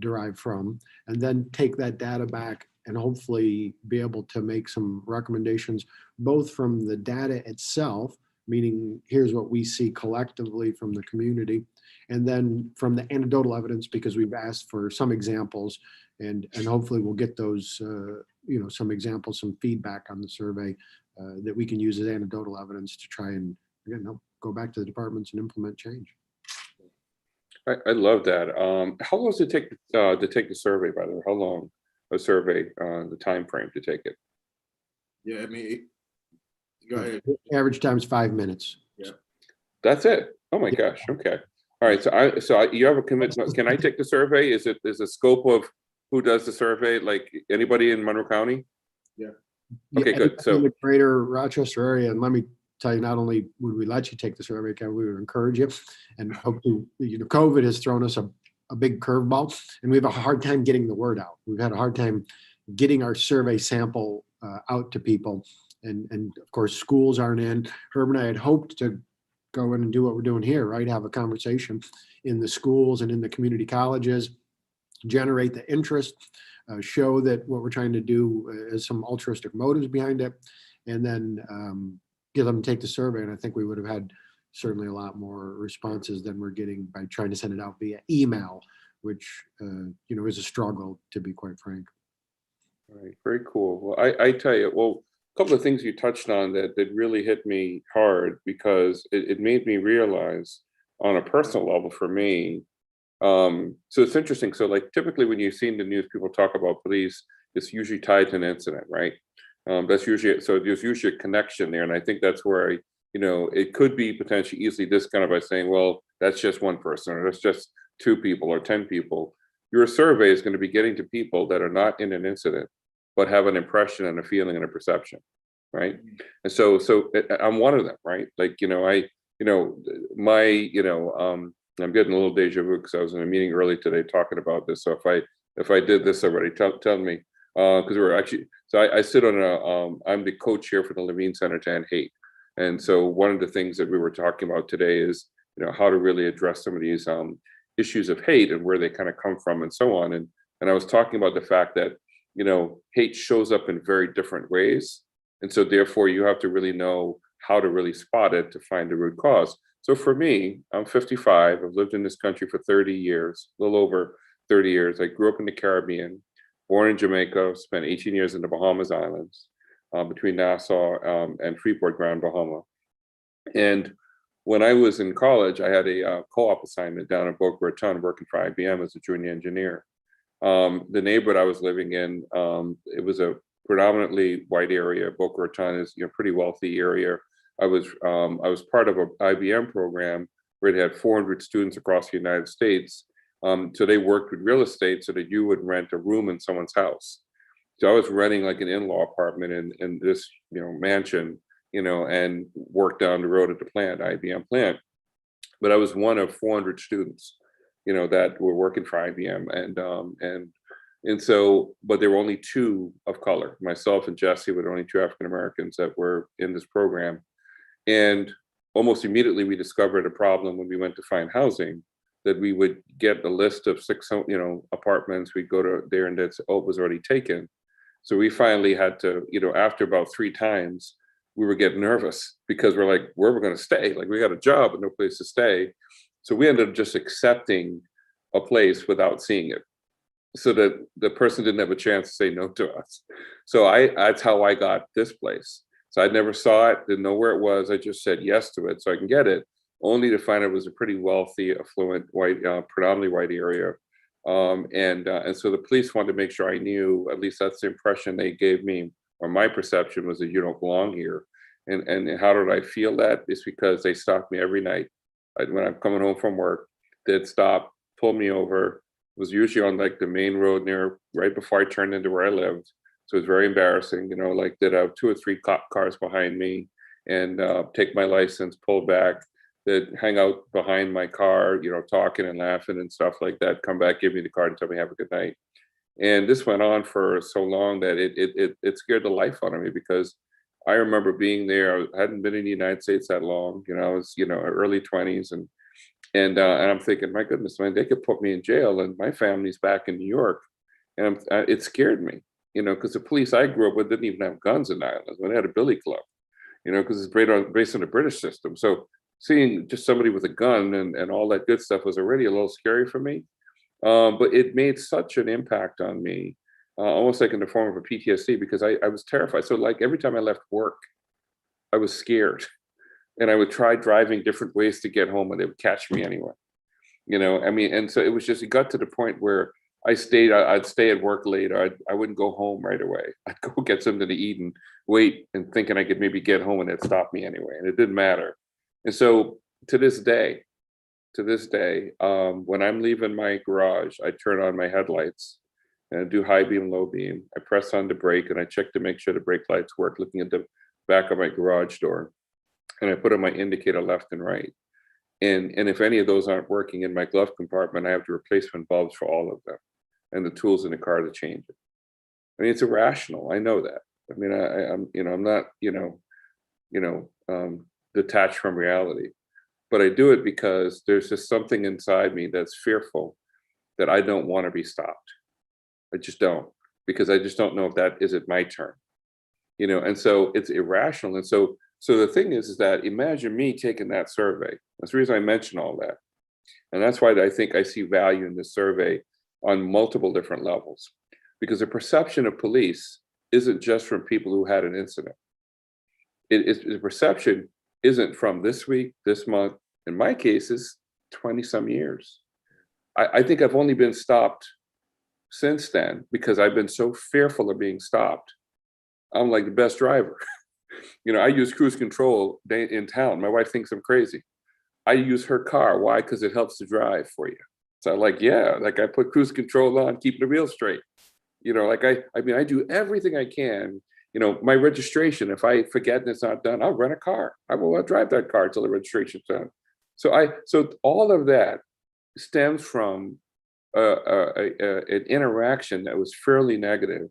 derived from? And then take that data back and hopefully be able to make some recommendations, both from the data itself, meaning here's what we see collectively from the community, and then from the anecdotal evidence, because we've asked for some examples, and hopefully we'll get those, some examples, some feedback on the survey that we can use as anecdotal evidence to try and, again, help go back to the departments and implement change. I love that. How long does it take to take the survey, by the way? How long a survey, the time frame to take it? Yeah, I mean, go ahead. Average time is 5 minutes. That's it? Oh my gosh, okay. All right, you have a commitment. Can I take the survey? Is the scope of who does the survey, like anybody in Monroe County? Yeah. Okay, good. In So, the greater Rochester area, and let me tell you, not only would we let you take the survey, Kevin, we would encourage you, and hope to, COVID has thrown us a big curveball, and we have a hard time getting the word out. We've had a hard time getting our survey sample out to people, and of course schools aren't in. Herb and I had hoped to go in and do what we're doing here, right? Have a conversation in the schools and in the community colleges, generate the interest, show that what we're trying to do is some altruistic motives behind it, and then get them to take the survey. And I think we would have had certainly a lot more responses than we're getting by trying to send it out via email, which is a struggle, to be quite frank. all right, very cool. Well, I tell you, well, a couple of things you touched on that really hit me hard, because it made me realize on a personal level for me. So it's interesting. So like typically when you see in the news, people talk about police, it's usually tied to an incident, right? That's usually, so there's usually a connection there. And I think that's where, it could be potentially easily discounted by saying, well, that's just one person, or that's just 2 people or 10 people. Your survey is going to be getting to people that are not in an incident, but have an impression and a feeling and a perception, right? And so I'm one of them, right? Like, I'm getting a little deja vu because I was in a meeting early today talking about this. So if I did this already, tell me, because we're actually, so I sit on I'm the co-chair for the Levine Center to End Hate. And so one of the things that we were talking about today is, how to really address some of these issues of hate and where they kind of come from and so on. And I was talking about the fact that, hate shows up in very different ways. And so therefore you have to really know how to really spot it to find the root cause. So for me, I'm 55. I've lived in this country for 30 years, a little over 30 years. I grew up in the Caribbean, born in Jamaica, spent 18 years in the Bahamas Islands, between Nassau and Freeport, Grand Bahama. And when I was in college, I had a co-op assignment down in Boca Raton, working for IBM as a junior engineer. The neighborhood I was living in, it was a predominantly white area. Boca Raton is a pretty wealthy area. I was part of an IBM program where it had 400 students across the United States. So they worked with real estate so that you would rent a room in someone's house. So I was renting like an in-law apartment in this mansion, and worked down the road at the plant, IBM plant. But I was one of 400 students, that were working for IBM, and so, but there were only two of color. Myself and Jesse were the only two African Americans that were in this program, and almost immediately we discovered a problem when we went to find housing, that we would get a list of 6 apartments. We'd go to there and that's, oh, it was already taken. So we finally had to, after about 3 times, we were getting nervous because we're like, where are we going to stay? Like, we got a job but no place to stay. So we ended up just accepting a place without seeing it, so that the person didn't have a chance to say no to us. So that's how I got this place. So I never saw it, didn't know where it was. I just said yes to it so I can get it, only to find it was a pretty wealthy, affluent, white, predominantly white area. And so the police wanted to make sure I knew, at least that's the impression they gave me, or my perception was, that you don't belong here. And how did I feel that? It's because they stopped me every night. When I'm coming home from work, they'd stop, pull me over. It was usually on like the main road right before I turned into where I lived. So it was very embarrassing, like they'd have 2 or 3 cop cars behind me and take my license, pull back. They'd hang out behind my car, talking and laughing and stuff like that, come back, give me the card and tell me have a good night. And this went on for so long that it scared the life out of me, because I remember being there. I hadn't been in the United States that long, I was, early 20s, and I'm thinking, my goodness, man, they could put me in jail, and my family's back in New York, and it scared me, because the police I grew up with didn't even have guns in Ireland. When they had a billy club, because it's based on the British system. So seeing just somebody with a gun and all that good stuff was already a little scary for me, but it made such an impact on me, almost like in the form of a PTSD, because I was terrified. So like every time I left work, I was scared. And I would try driving different ways to get home, and they would catch me anyway. And so it got to the point where I'd stay at work late. I wouldn't go home right away. I'd go get something to eat and wait, and thinking I could maybe get home, and they'd stop me anyway. And it didn't matter. And so to this day, when I'm leaving my garage, I turn on my headlights and I do high beam, low beam. I press on the brake and I check to make sure the brake lights work, looking at the back of my garage door. And I put on my indicator left and right. And if any of those aren't working in my glove compartment, I have the replacement bulbs for all of them, and the tools in the car to change it. I mean, it's irrational. I know that. I mean, I'm not, detached from reality, but I do it because there's just something inside me that's fearful, that I don't want to be stopped. I just don't, because I just don't know if that is it my turn, and so it's irrational. And so the thing is that imagine me taking that survey. That's the reason I mention all that. And that's why I think I see value in this survey on multiple different levels, because the perception of police isn't just from people who had an incident. The perception isn't from this week, this month. In my case, it's 20 some years. I think I've only been stopped since then because I've been so fearful of being stopped. I'm like the best driver. I use cruise control in town. My wife thinks I'm crazy. I use her car. Why? Because it helps to drive for you. So I put cruise control on, keep the wheel straight. I do everything I can. My registration, if I forget and it's not done, I'll rent a car. I will drive that car till the registration's done. So all of that stems from an interaction that was fairly negative,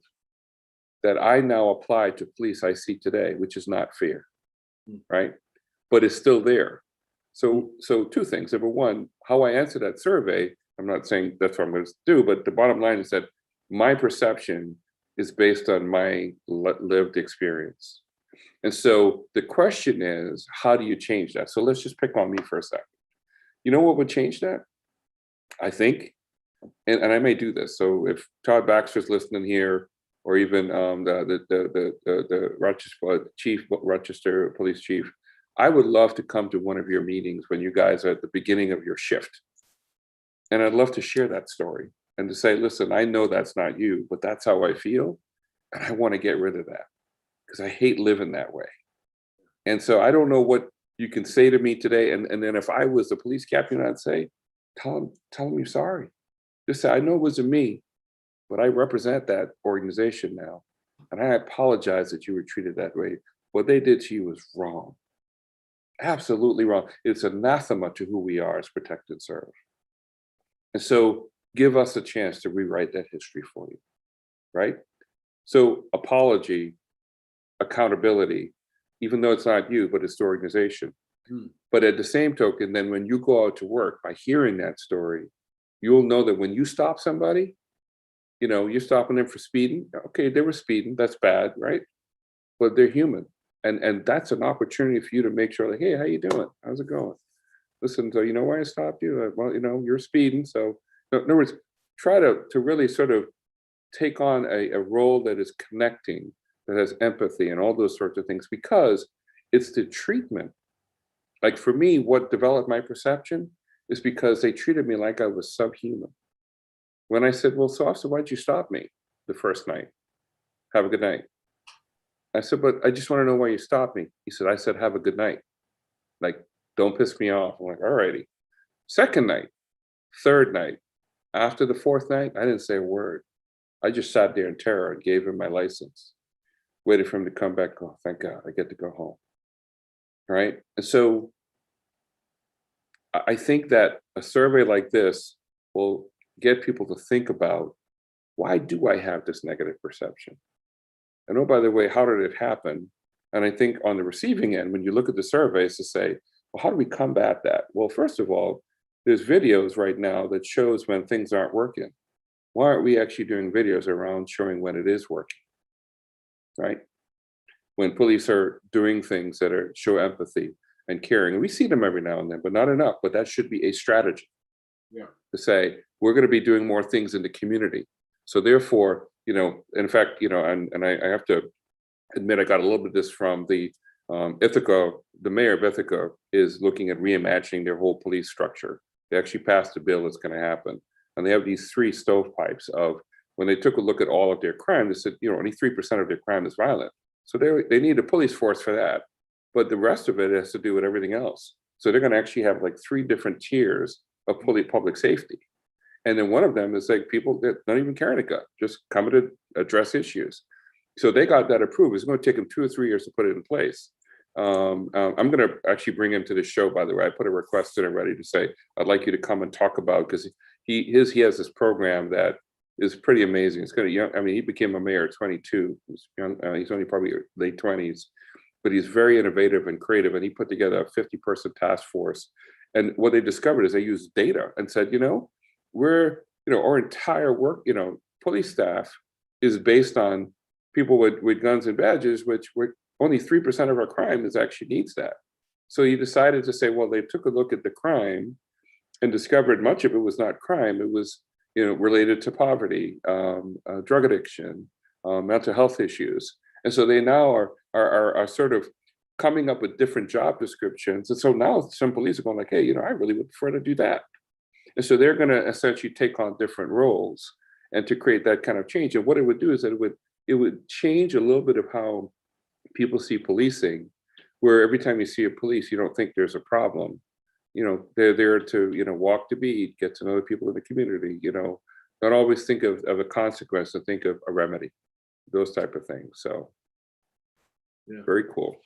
that I now apply to police I see today, which is not fear, right? But it's still there. So 2 things. Number one, how I answer that survey, I'm not saying that's what I'm going to do, but the bottom line is that my perception is based on my lived experience. And so the question is, how do you change that? So let's just pick on me for a second. You know what would change that? I think, and I may do this. So if Todd Baxter's listening here, or even the Rochester police chief, I would love to come to one of your meetings when you guys are at the beginning of your shift. And I'd love to share that story and to say, listen, I know that's not you, but that's how I feel. And I want to get rid of that because I hate living that way. And so I don't know what you can say to me today. And then if I was the police captain, I'd say, tell him you're sorry. Just say, I know it wasn't me, but I represent that organization now. And I apologize that you were treated that way. What they did to you was wrong. Absolutely wrong. It's anathema to who we are as protect and serve. And so give us a chance to rewrite that history for you, right? So apology, accountability, even though it's not you, but it's the organization. Hmm. But at the same token, then when you go out to work, by hearing that story, you'll know that when you stop somebody, you're stopping them for speeding. Okay, they were speeding. That's bad, right? But they're human. And that's an opportunity for you to make sure, like, hey, how you doing? How's it going? Listen, so you know why I stopped you? Well, you're speeding. So in other words, try to really sort of take on a role that is connecting, that has empathy and all those sorts of things, because it's the treatment. Like for me, what developed my perception is because they treated me like I was subhuman. When I said, well, so officer, why'd you stop me the first night? Have a good night. I said, but I just want to know why you stopped me. He said, I said, have a good night. Like, don't piss me off. I'm like, all righty. Second night, third night, after the fourth night, I didn't say a word. I just sat there in terror and gave him my license, waited for him to come back. Oh, thank God, I get to go home. Right? And so I think that a survey like this will get people to think about, why do I have this negative perception? And oh, by the way, how did it happen? And I think on the receiving end, when you look at the surveys to say, well, how do we combat that? Well, first of all, there's videos right now that shows when things aren't working. Why aren't we actually doing videos around showing when it is working, right? When police are doing things that show empathy and caring. And we see them every now and then, but not enough. But that should be a strategy. Yeah. To say, we're going to be doing more things in the community. So therefore, in fact, and I have to admit, I got a little bit of this from the Ithaca. The mayor of Ithaca is looking at reimagining their whole police structure. They actually passed a bill that's going to happen. And they have these 3 stovepipes of, when they took a look at all of their crime, they said, only 3% of their crime is violent. So they need a police force for that. But the rest of it has to do with everything else. So they're going to actually have like 3 different tiers of public safety. And then one of them is like people that don't even carry a gun, just coming to address issues. So they got that approved. It's going to take them 2 or 3 years to put it in place. I'm going to actually bring him to the show, by the way. I put a request in already to say, I'd like you to come and talk about, because he has this program that is pretty amazing. It's kind of young. I mean, he became a mayor at 22. He's young. He's only probably late 20s, but he's very innovative and creative. And he put together a 50-person task force. And what they discovered is they used data and said, we're, our entire work, police staff is based on people with guns and badges, which only 3% of our crime is actually needs that. So he decided to say, well, they took a look at the crime and discovered much of it was not crime. It was, related to poverty, drug addiction, mental health issues. And so they now are sort of coming up with different job descriptions. And so now some police are going like, hey, I really would prefer to do that. And so they're going to essentially take on different roles and to create that kind of change. And what it would do is that it would change a little bit of how people see policing, where every time you see a police, you don't think there's a problem. They're there to, walk the beat, get to know the people in the community, don't always think of a consequence, and think of a remedy, those type of things. So Yeah. Very cool.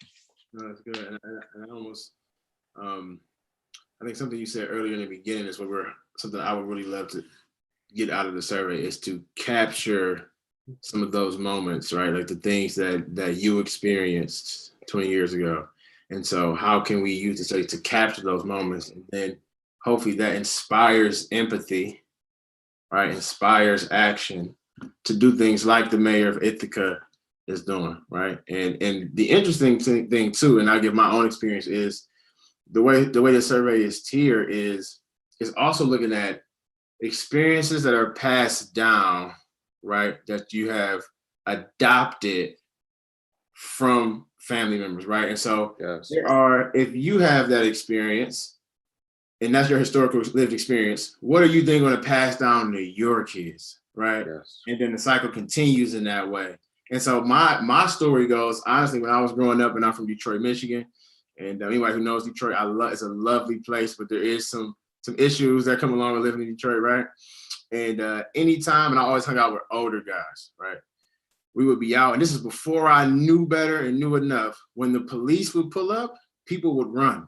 No, that's good. And I almost, I think something you said earlier in the beginning is something I would really love to get out of the survey, is to capture some of those moments, right? Like the things that you experienced 20 years ago. And so how can we use the study to capture those moments? And then hopefully that inspires empathy, right? Inspires action to do things like the mayor of Ithaca is doing, right? And the interesting thing too, and I'll give my own experience, is the way the survey is tiered is also looking at experiences that are passed down, right? That you have adopted from family members, right? And so Yes. if you have that experience and that's your historical lived experience, what are you then going to pass down to your kids, right? Yes. And then the cycle continues in that way. And so my story goes, honestly, when I was growing up, and I'm from Detroit, Michigan, and anybody who knows Detroit, it's a lovely place, but there is some issues that come along with living in Detroit, right? And anytime, and I always hung out with older guys, right? We would be out, and this is before I knew better and knew enough. When the police would pull up, people would run.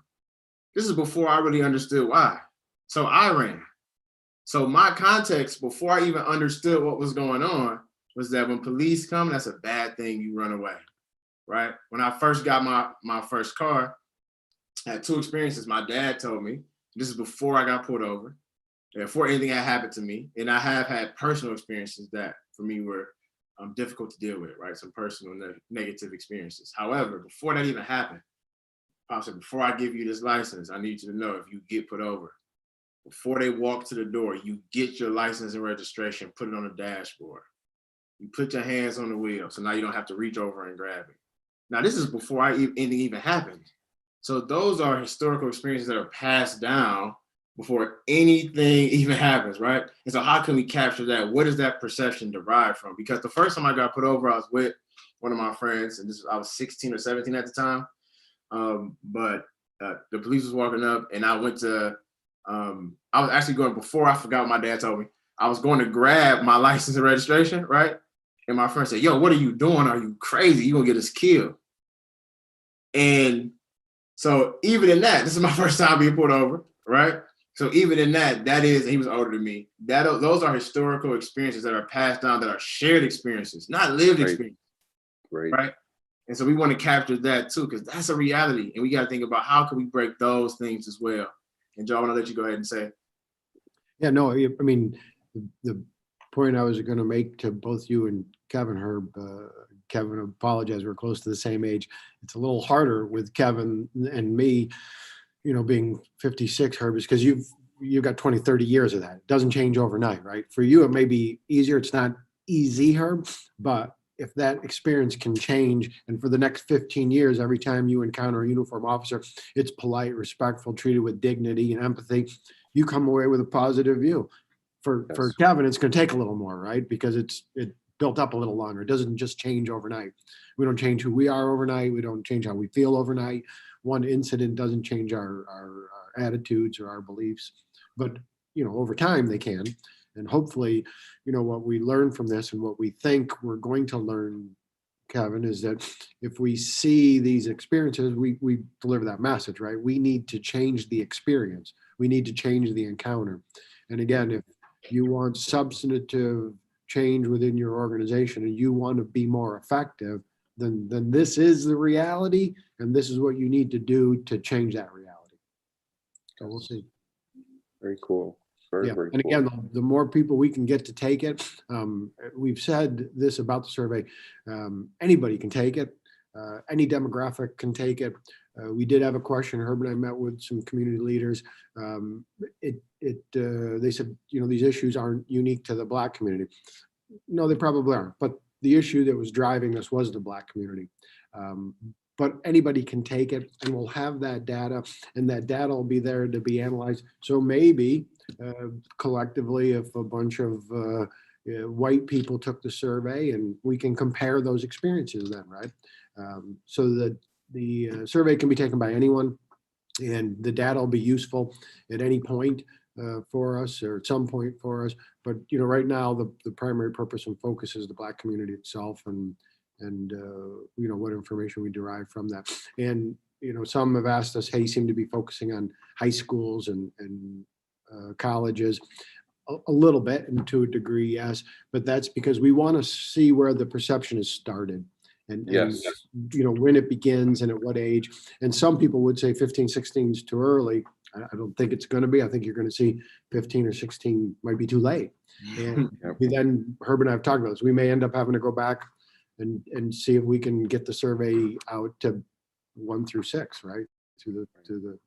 This is before I really understood why. So I ran. So my context before I even understood what was going on was that when police come, that's a bad thing. You run away, right? When I first got my first car, I had two experiences. My dad told me, this is before I got pulled over, before anything had happened to me. And I have had personal experiences that for me were difficult to deal with, right? Some personal negative experiences. However, before that even happened, I said, before I give you this license, I need you to know if you get put over, before they walk to the door, you get your license and registration, put it on the dashboard. You put your hands on the wheel, so now you don't have to reach over and grab it. Now, this is before anything even happened. So those are historical experiences that are passed down before anything even happens, right? And so how can we capture that? What is that perception derived from? Because the first time I got put over, I was with one of my friends, and I was 16 or 17 at the time. But the police was walking up, and I went to, I was actually going, before I forgot what my dad told me, I was going to grab my license and registration, right? And my friend said, yo, what are you doing? Are you crazy? You're gonna get us killed. And so even in that, this is my first time being pulled over, right? So even in that is, he was older than me. Those are historical experiences that are passed down, that are shared experiences, not lived experiences, right? And so we want to capture that too, because that's a reality. And we got to think about how can we break those things as well. And Joe, I want to let you go ahead and say. Yeah, no, I mean, the point I was going to make to both you and Kevin, Herb, Kevin, I apologize, we're close to the same age. It's a little harder with Kevin and me, being 56, Herb, is because you've got 20, 30 years of that. It doesn't change overnight, right? For you, it may be easier. It's not easy, Herb, but if that experience can change, and for the next 15 years, every time you encounter a uniform officer, it's polite, respectful, treated with dignity and empathy, you come away with a positive view. For Kevin, it's going to take a little more, right? Because it built up a little longer. It doesn't just change overnight. We don't change who we are overnight. We don't change how we feel overnight. One incident doesn't change our attitudes or our beliefs, but over time they can. And hopefully, what we learn from this and what we think we're going to learn, Kevin, is that if we see these experiences, we deliver that message, right? We need to change the experience. We need to change the encounter. And again, if you want substantive change within your organization and you want to be more effective, then this is the reality, and this is what you need to do to change that reality. So we'll see. Very cool. Very and cool. again, the more people we can get to take it, we've said this about the survey, anybody can take it, any demographic can take it. We did have a question. Herb and I met with some community leaders. They said, these issues aren't unique to the Black community. No, they probably aren't. But the issue that was driving us was the Black community. But anybody can take it, and we'll have that data, and that data will be there to be analyzed. So maybe collectively, if a bunch of white people took the survey, and we can compare those experiences then, right? So that the survey can be taken by anyone, and the data will be useful at any point for us, or at some point for us. But right now, the primary purpose and focus is the Black community itself, and what information we derive from that. And some have asked us, hey, you seem to be focusing on high schools and colleges. A little bit, and to a degree, yes, but that's because we want to see where the perception is started. And when it begins and at what age. And some people would say 15, 16 is too early. I don't think it's going to be. I think you're going to see 15 or 16 might be too late. And then Herb and I have talked about this. We may end up having to go back and see if we can get the survey out to 1 through 6, right? To the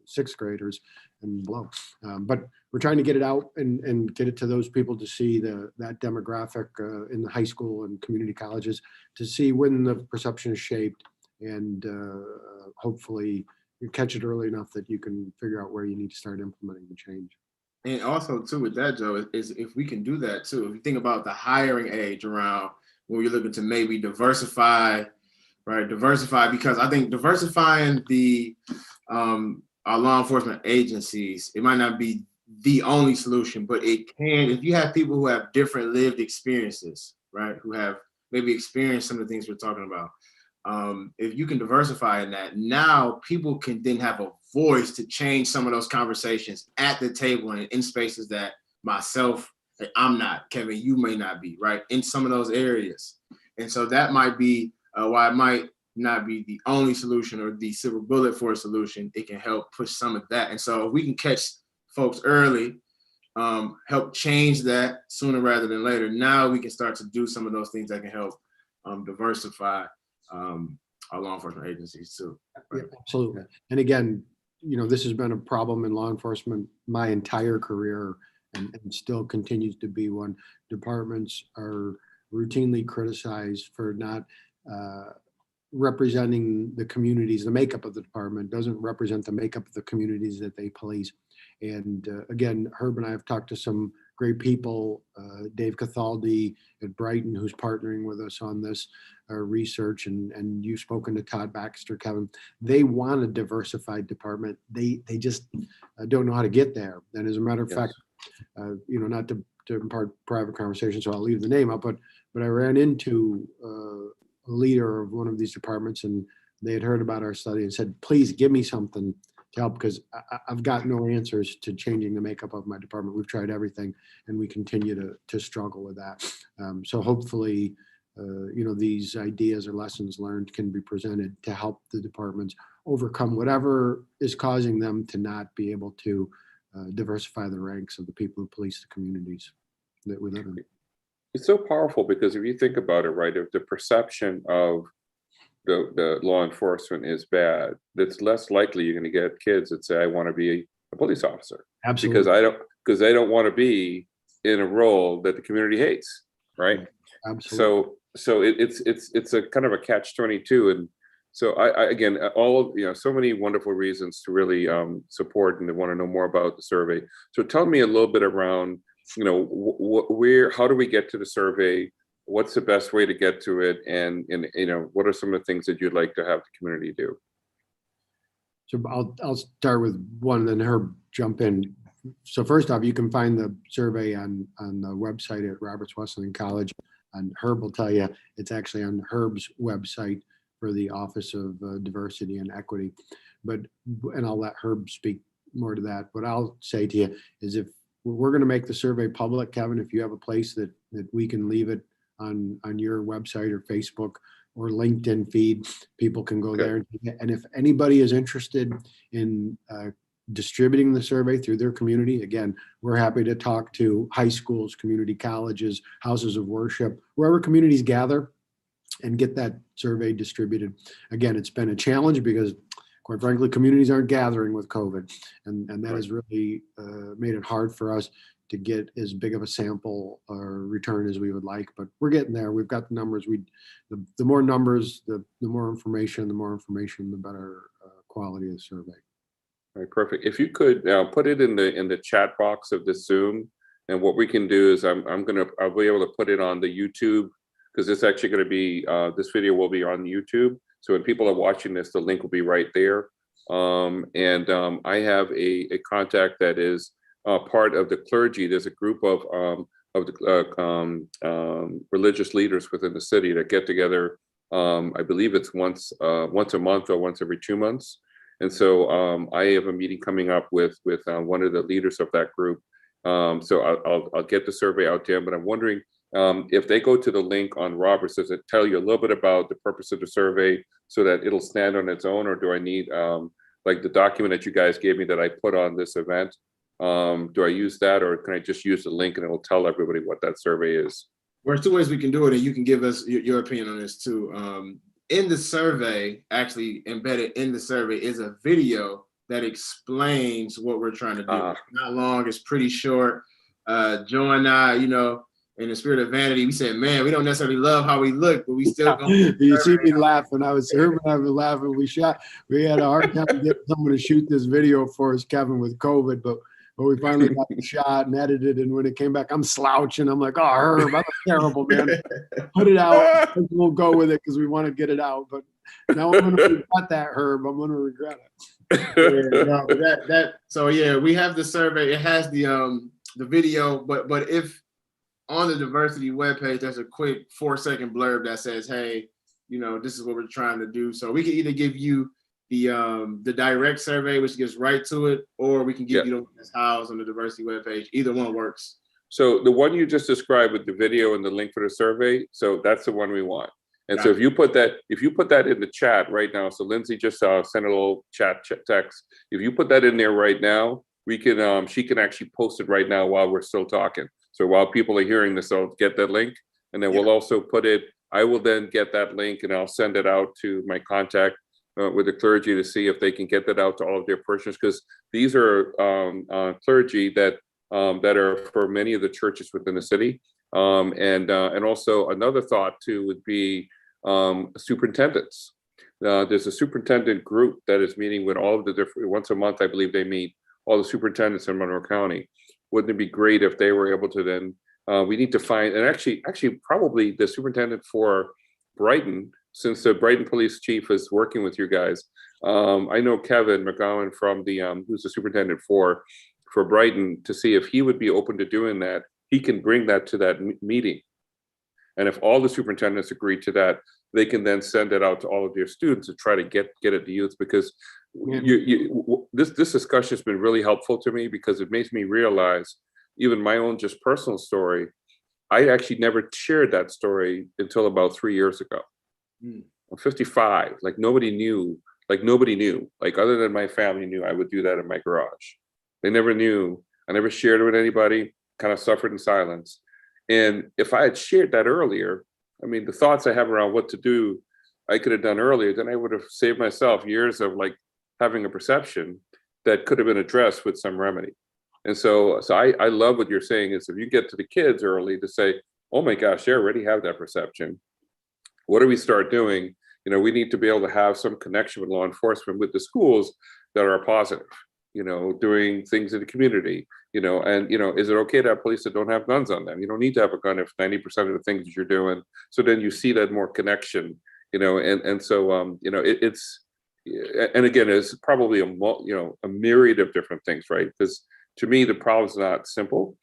sixth graders and below. But we're trying to get it out and get it to those people to see that demographic in the high school and community colleges, to see when the perception is shaped, and hopefully you catch it early enough that you can figure out where you need to start implementing the change. And also too with that, Joe, is if we can do that too, if you think about the hiring age around when you're looking to maybe diversify, right? Diversify, because I think diversifying our law enforcement agencies, it might not be the only solution, but it can, if you have people who have different lived experiences, right? Who have maybe experienced some of the things we're talking about. If you can diversify in that, now people can then have a voice to change some of those conversations at the table and in spaces that myself, and I'm not. Kevin, you may not be, right? In some of those areas. And so that might be why it might not be the only solution or the silver bullet for a solution. It can help push some of that. And so if we can catch folks early, help change that sooner rather than later, now we can start to do some of those things that can help diversify our law enforcement agencies too. Yeah, absolutely. And again, this has been a problem in law enforcement my entire career, and still continues to be one. Departments are routinely criticized for not representing the communities. The makeup of the department doesn't represent the makeup of the communities that they police. And again, Herb and I have talked to some great people, Dave Cathaldi at Brighton, who's partnering with us on this research, and you've spoken to Todd Baxter, Kevin. They want a diversified department. They just don't know how to get there. And as a matter of fact, not to impart private conversation, so I'll leave the name up, but I ran into a leader of one of these departments, and they had heard about our study and said, please give me something to help, because I've got no answers to changing the makeup of my department. We've tried everything, and we continue to struggle with that. So hopefully, these ideas or lessons learned can be presented to help the departments overcome whatever is causing them to not be able to diversify the ranks of the people who police the communities that we live in. It's so powerful, because if you think about it, right, if the perception of the law enforcement is bad, it's less likely you're going to get kids that say, I want to be a police officer. Absolutely. Because they don't want to be in a role that the community hates, right? Absolutely. So it's a kind of a catch-22. And so I again, all so many wonderful reasons to really support and to want to know more about the survey. So tell me a little bit around, how do we get to the survey? What's the best way to get to it? And what are some of the things that you'd like to have the community do? So I'll start with one, and then Herb jump in. So first off, you can find the survey on the website at Roberts Wesleyan College. And Herb will tell you it's actually on Herb's website for the Office of Diversity and Equity. And I'll let Herb speak more to that. What I'll say to you is, if we're going to make the survey public, Kevin, if you have a place that we can leave it on your website or Facebook or LinkedIn feed, people can go there. And if anybody is interested in distributing the survey through their community, again, we're happy to talk to high schools, community colleges, houses of worship, wherever communities gather, and get that survey distributed. Again, it's been a challenge because, quite frankly, communities aren't gathering with COVID, and that has really made it hard for us to get as big of a sample or return as we would like, but we're getting there. We've got the numbers. The more numbers, the more information, the better quality of the survey. All right, perfect. If you could put it in the chat box of the Zoom, and what we can do is I'll be able to put it on the YouTube, because it's actually going to be this video will be on YouTube. So when people are watching this, the link will be right there. I have a contact that is part of the clergy. There's a group of the religious leaders within the city that get together. I believe it's once a month or once every 2 months. And so I have a meeting coming up with one of the leaders of that group. So I'll get the survey out to him. But I'm wondering if they go to the link on Roberts, does it tell you a little bit about the purpose of the survey so that it'll stand on its own, or do I need like the document that you guys gave me that I put on this event? Do I use that, or can I just use the link and it'll tell everybody what that survey is? There's two ways we can do it, and you can give us your opinion on this too. In the survey, actually embedded in the survey, is a video that explains what we're trying to do. It's not long, it's pretty short. Joe and I, in the spirit of vanity, we said, man, we don't necessarily love how we look, but we still gonna you see me laughing. Herb and I were laughing. We had a hard time getting someone to shoot this video for us, Kevin, with COVID, but we finally got the shot and edited. And when it came back, I'm slouching. I'm like, oh, Herb, I look terrible, man. Put it out. We'll go with it because we want to get it out. But now I'm going to regret that, Herb. I'm going to regret it. So we have the survey. It has the video, but if on the diversity webpage, there's a quick 4-second blurb that says, hey, this is what we're trying to do. So we can either give you the direct survey, which gets right to it, or we can give Yeah. you the one that's housed on the diversity webpage. Either one works. So the one you just described with the video and the link for the survey, so that's the one we want. And so Gotcha. if you put that in the chat right now, so Lindsay just sent a little chat text. If you put that in there right now, we can she can actually post it right now while we're still talking. So while people are hearing this, I'll get that link, and then we'll also put it. I will then get that link and I'll send it out to my contact with the clergy to see if they can get that out to all of their parishioners, because these are clergy that are for many of the churches within the city. And also another thought too would be superintendents. There's a superintendent group that is meeting with all of the different, once a month, I believe they meet, all the superintendents in Monroe County. Wouldn't it be great if they were able to then, we need to find, and actually probably the superintendent for Brighton, since the Brighton police chief is working with you guys. I know Kevin McGowan from the, who's the superintendent for Brighton, to see if he would be open to doing that. He can bring that to that meeting. And if all the superintendents agree to that, they can then send it out to all of their students to try to get it to youth, because this discussion has been really helpful to me, because it makes me realize even my own just personal story. I actually never shared that story until about 3 years ago. I'm 55, like nobody knew, like other than my family knew I would do that in my garage. They never knew. I never shared it with anybody, kind of suffered in silence. And if I had shared that earlier, I mean, the thoughts I have around what to do, I could have done earlier, then I would have saved myself years of like having a perception that could have been addressed with some remedy. And so I love what you're saying is if you get to the kids early to say, oh my gosh, they already have that perception. What do we start doing? You know, we need to be able to have some connection with law enforcement, with the schools that are positive, you know, doing things in the community, you know, and, you know, is it okay to have police that don't have guns on them? You don't need to have a gun if 90% of the things that you're doing. So then you see that more connection, you know, and so, you know, it's, and again, it's probably a myriad of different things, right? Because to me, the problem's not simple.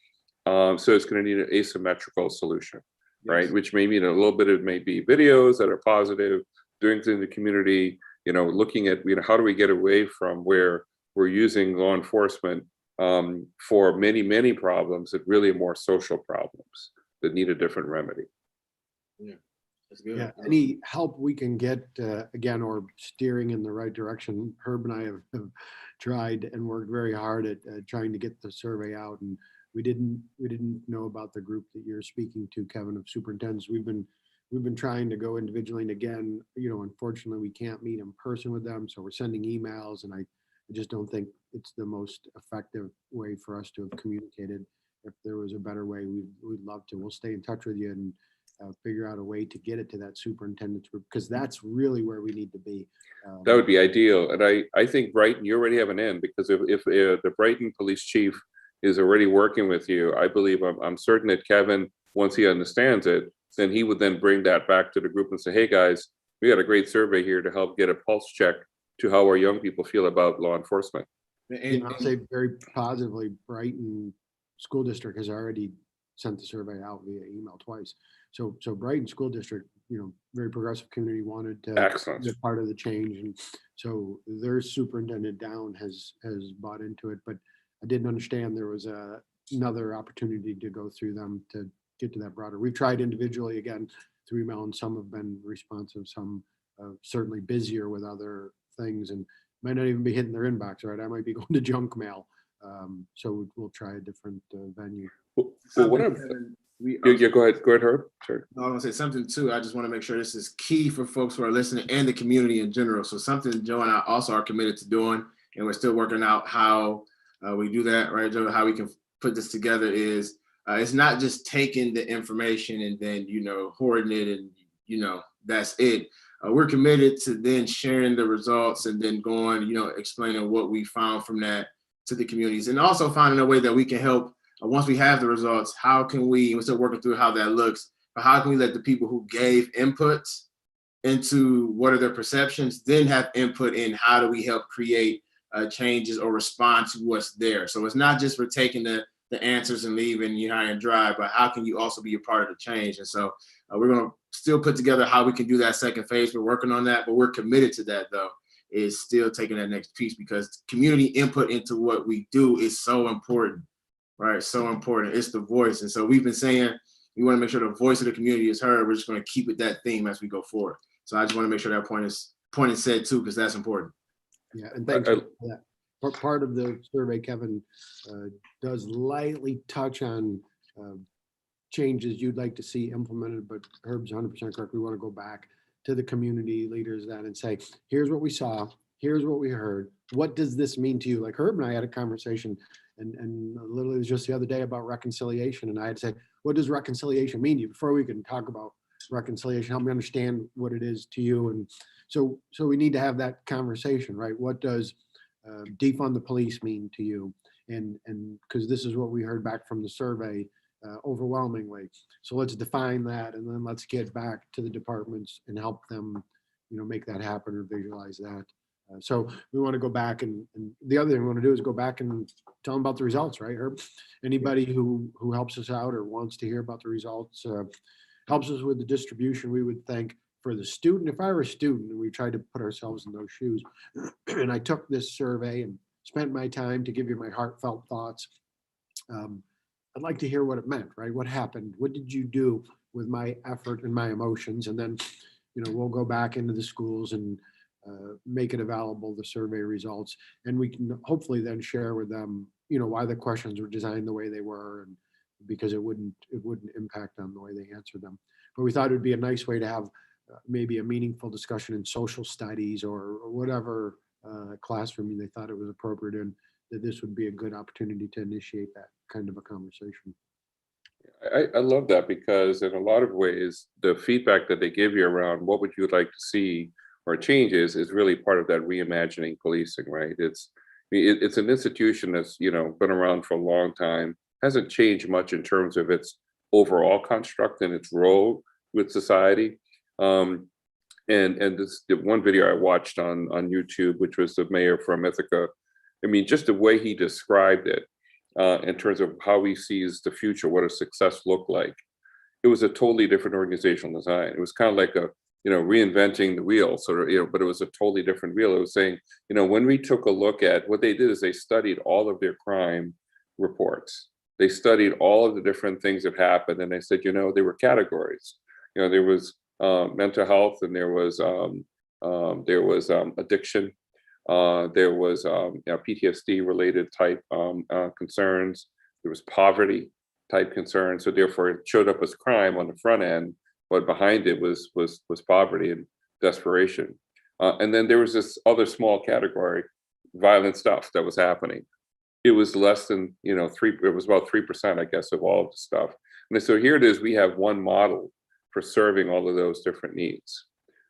So it's going to need an asymmetrical solution, right? Which may mean a little bit of maybe videos that are positive, doing things in the community, you know, looking at, you know, how do we get away from where we're using law enforcement for many, many problems that really are more social problems that need a different remedy. Yeah, that's good. Yeah, any help we can get, again, or steering in the right direction. Herb and I have tried and worked very hard at trying to get the survey out, and we didn't know about the group that you're speaking to, Kevin, of superintendents. We've been trying to go individually, and again, you know, unfortunately, we can't meet in person with them, so we're sending emails, and I just don't think it's the most effective way for us to have communicated. If there was a better way, we'd love to. We'll stay in touch with you and figure out a way to get it to that superintendent's group, because that's really where we need to be. That would be ideal. And I think Brighton, you already have an end, because if the Brighton police chief is already working with you, I believe, I'm certain that Kevin, once he understands it, then he would then bring that back to the group and say, hey guys, we got a great survey here to help get a pulse check to how our young people feel about law enforcement. And I'll say very positively, Brighton School District has already sent the survey out via email twice. So Brighton School District, you know, very progressive community, wanted to be part of the change. And so their superintendent down has bought into it, but I didn't understand there was another opportunity to go through them to get to that broader. We've tried individually again through email, and some have been responsive, some certainly busier with other things, and might not even be hitting their inbox, right? I might be going to junk mail. So we'll try a different venue. Well, what yeah, go ahead, Herb. Sure. I was gonna say something too. I just want to make sure this is key for folks who are listening and the community in general. So something Joe and I also are committed to doing, and we're still working out how we do that, right, Joe? How we can put this together is it's not just taking the information and then, you know, hoarding it and, you know, that's it. We're committed to then sharing the results and then going, you know, explaining what we found from that to the communities, and also finding a way that we can help. Once we have the results, how can we're still working through how that looks, but how can we let the people who gave inputs into what are their perceptions then have input in how do we help create changes or respond to what's there. So it's not just we're taking the answers and leaving you high and dry, but how can you also be a part of the change? And so we're going to still put together how we can do that second phase. We're working on that, but we're committed to that though. is still taking that next piece, because community input into what we do is so important, right? So important. It's the voice. And so we've been saying we want to make sure the voice of the community is heard. We're just going to keep it that theme as we go forward. So I just want to make sure that point is said too, because that's important. Yeah, and thanks for that. Part of the survey, Kevin, does lightly touch on changes you'd like to see implemented, but Herb's 100% correct. We want to go back to the community leaders then and say, here's what we saw, here's what we heard. What does this mean to you? Like Herb and I had a conversation, and literally it was just the other day about reconciliation, and I had to say, what does reconciliation mean to you? Before we can talk about reconciliation, help me understand what it is to you. And so we need to have that conversation, right? What does defund the police mean to you? And because this is what we heard back from the survey overwhelmingly. So let's define that, and then let's get back to the departments and help them, make that happen or visualize that. So we want to go back, and the other thing we want to do is go back and tell them about the results, right, Herb? Anybody who helps us out or wants to hear about the results, helps us with the distribution, we would think. For the student, if I were a student and we tried to put ourselves in those shoes, and I took this survey and spent my time to give you my heartfelt thoughts, I'd like to hear what it meant, right? What happened? What did you do with my effort and my emotions? And then, we'll go back into the schools and make it available, the survey results, and we can hopefully then share with them, why the questions were designed the way they were, and because it wouldn't impact on the way they answered them. But we thought it would be a nice way to have maybe a meaningful discussion in social studies or whatever classroom they thought it was appropriate in, that this would be a good opportunity to initiate that kind of a conversation. I love that, because in a lot of ways, the feedback that they give you around what would you like to see or changes is really part of that reimagining policing, right? It's an institution that's, been around for a long time, hasn't changed much in terms of its overall construct and its role with society. And this the one video I watched on YouTube, which was the mayor from Ithaca. I mean, just the way he described it in terms of how he sees the future, what does success look like? It was a totally different organizational design. It was kind of like a, reinventing the wheel, sort of, but it was a totally different wheel. It was saying, when we took a look at what they did is they studied all of their crime reports. They studied all of the different things that happened, and they said, there were categories. There was mental health, and there was addiction. There was PTSD related type concerns. There was poverty type concerns. So therefore, it showed up as crime on the front end, but behind it was poverty and desperation. And then there was this other small category, violent stuff that was happening. It was less than 3. It was about 3%, I guess, of all of the stuff. And so here it is. We have one model for serving all of those different needs.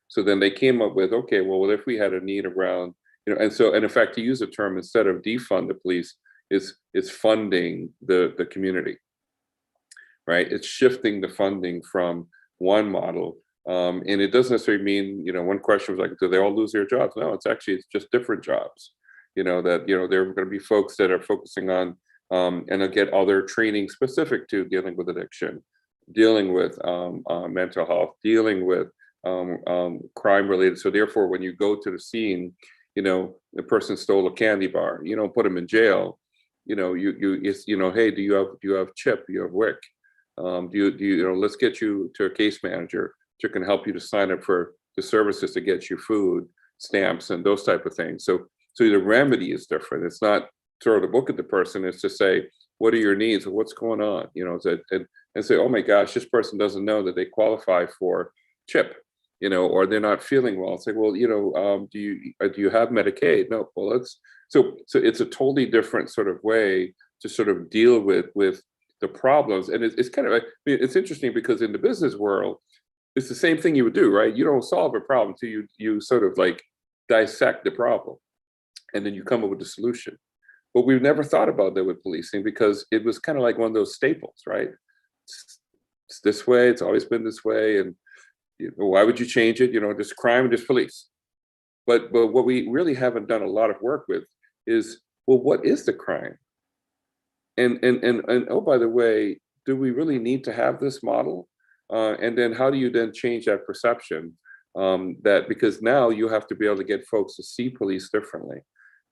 So then they came up with, okay, well, if we had a need around, and in fact, to use a term, instead of defund the police, is funding the community, right? It's shifting the funding from one model. And it doesn't necessarily mean, one question was like, do they all lose their jobs? No, it's just different jobs. There are going to be folks that are focusing on, and they'll get other training specific to dealing with addiction, dealing with mental health, dealing with crime related. So therefore, when you go to the scene, the person stole a candy bar, you don't put them in jail. Hey, do you have CHIP? Do you have WIC? Let's get you to a case manager who can help you to sign up for the services to get you food stamps and those type of things. So the remedy is different. It's not throw the book at the person. It's to say, what are your needs? What's going on? And say, oh my gosh, this person doesn't know that they qualify for CHIP, or they're not feeling well. It's like, well, do you have Medicaid? No. Well, so it's a totally different sort of way to sort of deal with the problems. And it's kind of, it's interesting because in the business world, it's the same thing you would do, right? You don't solve a problem till you sort of like dissect the problem, and then you come up with a solution. But we've never thought about that with policing, because it was kind of like one of those staples, right? It's this way, it's always been this way. And why would you change it? There's crime and there's police. But what we really haven't done a lot of work with is, well, what is the crime? And oh, by the way, do we really need to have this model? And then how do you then change that perception that because now you have to be able to get folks to see police differently.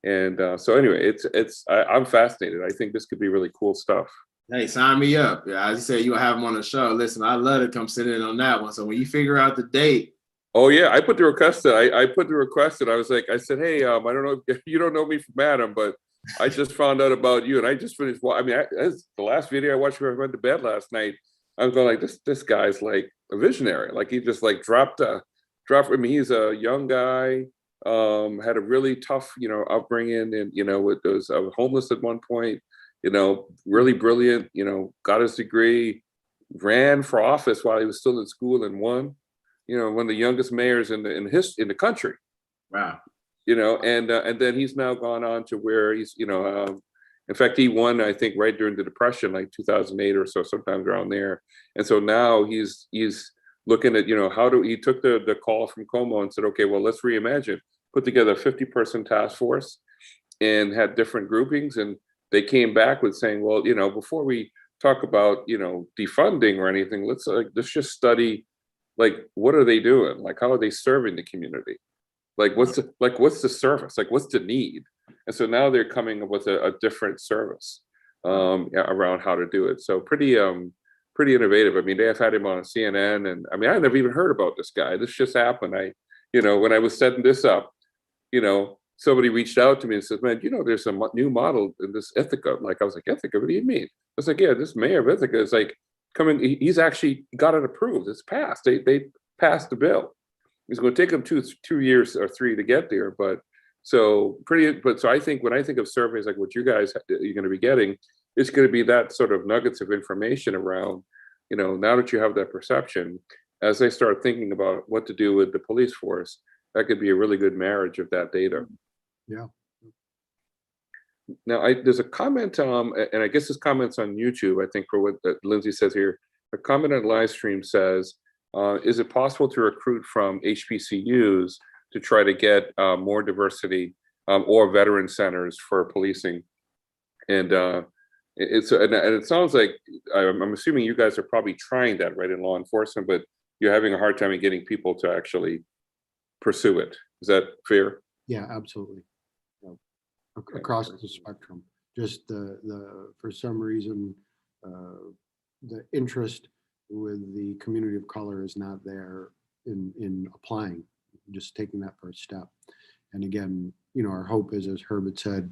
And so anyway, I'm fascinated. I think this could be really cool stuff. Hey, sign me up. Yeah, as you said, you'll have him on the show. Listen, I'd love to come sit in on that one. So when you figure out the date. Oh yeah, I put the request in. I put the request in. I said, hey, I don't know if you don't know me from Adam, but I just found out about you, and I just finished. Well, I mean, that's the last video I watched when I went to bed last night. I was going like, this guy's like a visionary. Like he just like dropped. I mean, he's a young guy. Had a really tough, upbringing, and was homeless at one point. Really brilliant. Got his degree, ran for office while he was still in school, and won. One of the youngest mayors in the country. Wow. And then he's now gone on to where he's, in fact, he won, I think, right during the Depression, like 2008 or so, sometimes around there. And so now he's looking at, he took the call from Como and said, okay, well, let's reimagine, put together a 50-person task force and had different groupings. And they came back with saying, well, before we talk about, defunding or anything, let's just study, like, what are they doing? Like, how are they serving the community? Like, what's the service? Like, what's the need? And so now they're coming up with a different service around how to do it. So pretty innovative. I mean, they have had him on CNN, and I mean, I never even heard about this guy. This just happened. When I was setting this up, somebody reached out to me and said, man, there's a new model in this Ithaca. Like, I was like, Ithaca, what do you mean? I was like, yeah, this mayor of Ithaca is like coming. He's actually got it approved. It's passed. They passed the bill. It's going to take them 2 years or 3 to get there, so I think when I think of surveys like what you guys are going to be getting, it's going to be that sort of nuggets of information around, now that you have that perception, as they start thinking about what to do with the police force, that could be a really good marriage of that data. Yeah. Now, there's a comment, and I guess this comment's on YouTube, I think, for what Lindsay says here. A comment on live stream says, is it possible to recruit from HBCUs to try to get more diversity or veteran centers for policing? And it sounds like, I'm assuming you guys are probably trying that, right, in law enforcement, but you're having a hard time in getting people to actually pursue it. Is that fair? Yeah, absolutely. Yeah. Across the spectrum, just for some reason, the interest with the community of color is not there in applying, just taking that first step. And again, our hope is, as Herbert said,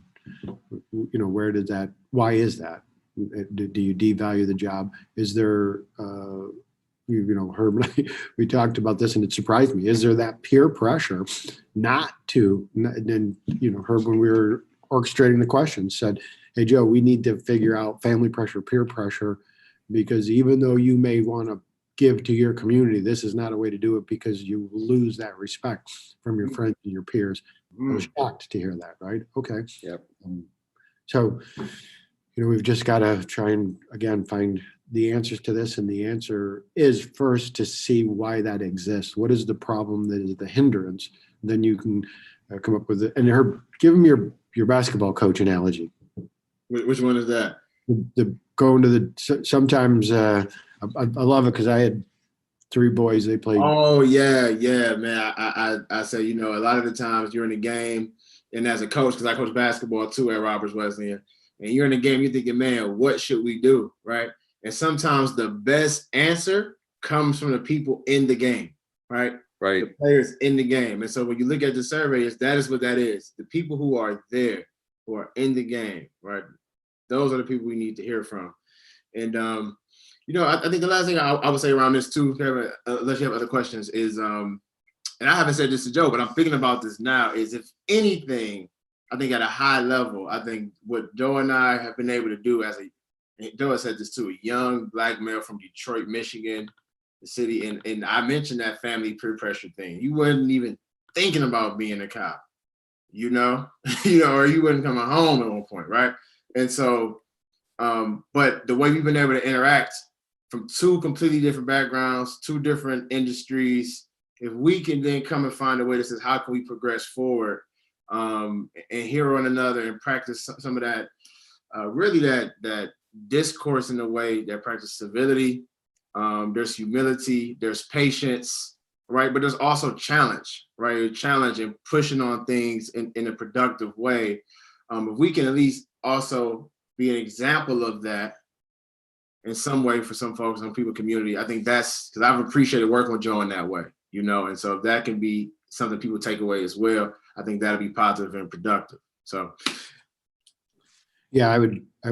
why is that? Do you devalue the job? Is there, Herbert, we talked about this and it surprised me. Is there that peer pressure not to, then, Herb, when we were orchestrating the questions, said, hey, Joe, we need to figure out family pressure, peer pressure, because even though you may want to give to your community, this is not a way to do it, because you lose that respect from your friends and your peers. I was shocked to hear that, right? Okay. Yep. So, we've just got to try and, again, find the answers to this. And the answer is first to see why that exists. What is the problem that is the hindrance? Then you can come up with it. And give them your basketball coach analogy. Which one is that? The going to sometimes I love it because I had 3 boys. They played. Oh yeah, man. I say, a lot of the times you're in the game, and as a coach, because I coach basketball too at Roberts Wesleyan, and you're in the game, you're thinking, man, what should we do, right? And sometimes the best answer comes from the people in the game, right? Right. The players in the game. And so when you look at the surveys, that is what that is. The people who are there, who are in the game, right? Those are the people we need to hear from. And, I think the last thing I would say around this too, Kevin, unless you have other questions, is, and I haven't said this to Joe, but I'm thinking about this now, is if anything, I think at a high level, I think what Joe and I have been able to do Joe has said this too, a young Black male from Detroit, Michigan, the city, and I mentioned that family peer pressure thing. You wasn't even thinking about being a cop, or you wasn't coming home at one point, right? And so, but the way we've been able to interact from 2 completely different backgrounds, 2 different industries, if we can then come and find a way that says, how can we progress forward and hear one another and practice some of that, really that discourse in a way that practices civility, there's humility, there's patience, right? But there's also challenge, right? Challenge and pushing on things in a productive way. If we can at least also be an example of that in some way for some folks in people community, I think that's because I've appreciated working with Joe in that way, you know, and so if that can be something people take away as well, I think that'll be positive and productive. So Yeah, I would, I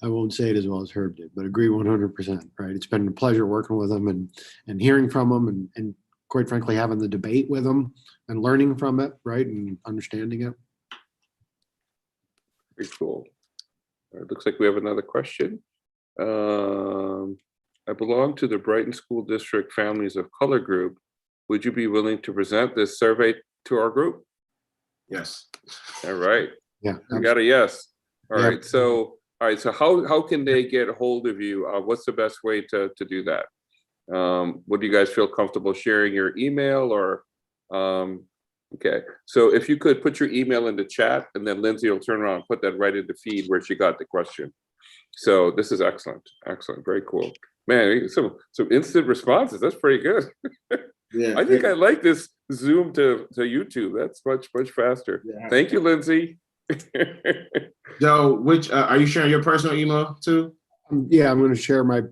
won't say it as well as Herb did, but agree 100%, right? It's been a pleasure working with him and hearing from him and quite frankly, having the debate with him and learning from it, right? And understanding it. Very cool. It looks like we have another question. I belong to the Brighton School District Families of Color group. Would you be willing to present this survey to our group? yes. All right. Yeah. We got a yes. All Yeah. right. So, all right. So how can they get a hold of you? What's the best way to do that? Would you guys feel comfortable sharing your email or, okay. So if you could put your email in the chat and then Lindsay will turn around and put that right in the feed where she got the question. So this is excellent. Excellent. Very cool. Man, some instant responses. That's pretty good. Yeah. I think I like this Zoom to YouTube. That's much faster. Yeah. Thank you, Lindsay. Joe, which are you sharing your personal email too? Yeah, I'm going to share my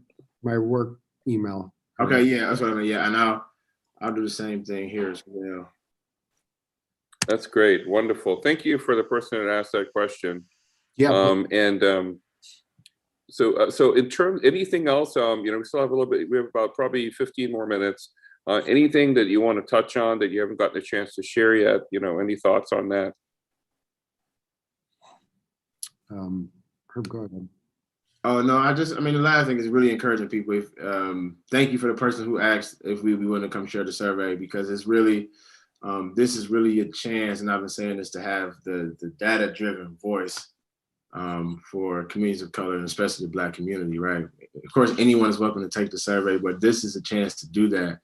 work email. Okay, yeah, that's what I mean. Yeah, and I'll do the same thing here as well. That's great. Wonderful. Thank you for the person that asked that question. Yeah. So in terms, anything else, you know, we still have a little bit, we have about probably 15 more minutes. Anything that you want to touch on that you haven't gotten a chance to share yet? You know, any thoughts on that? Herb, go ahead. Oh no, I mean the last thing is really encouraging people. If, thank you for the person who asked if we want to come share the survey, because it's really, this is really a chance, and I've been saying this, to have the data-driven voice for communities of color, and especially the Black community, right? Of course, anyone is welcome to take the survey, but this is a chance to do that.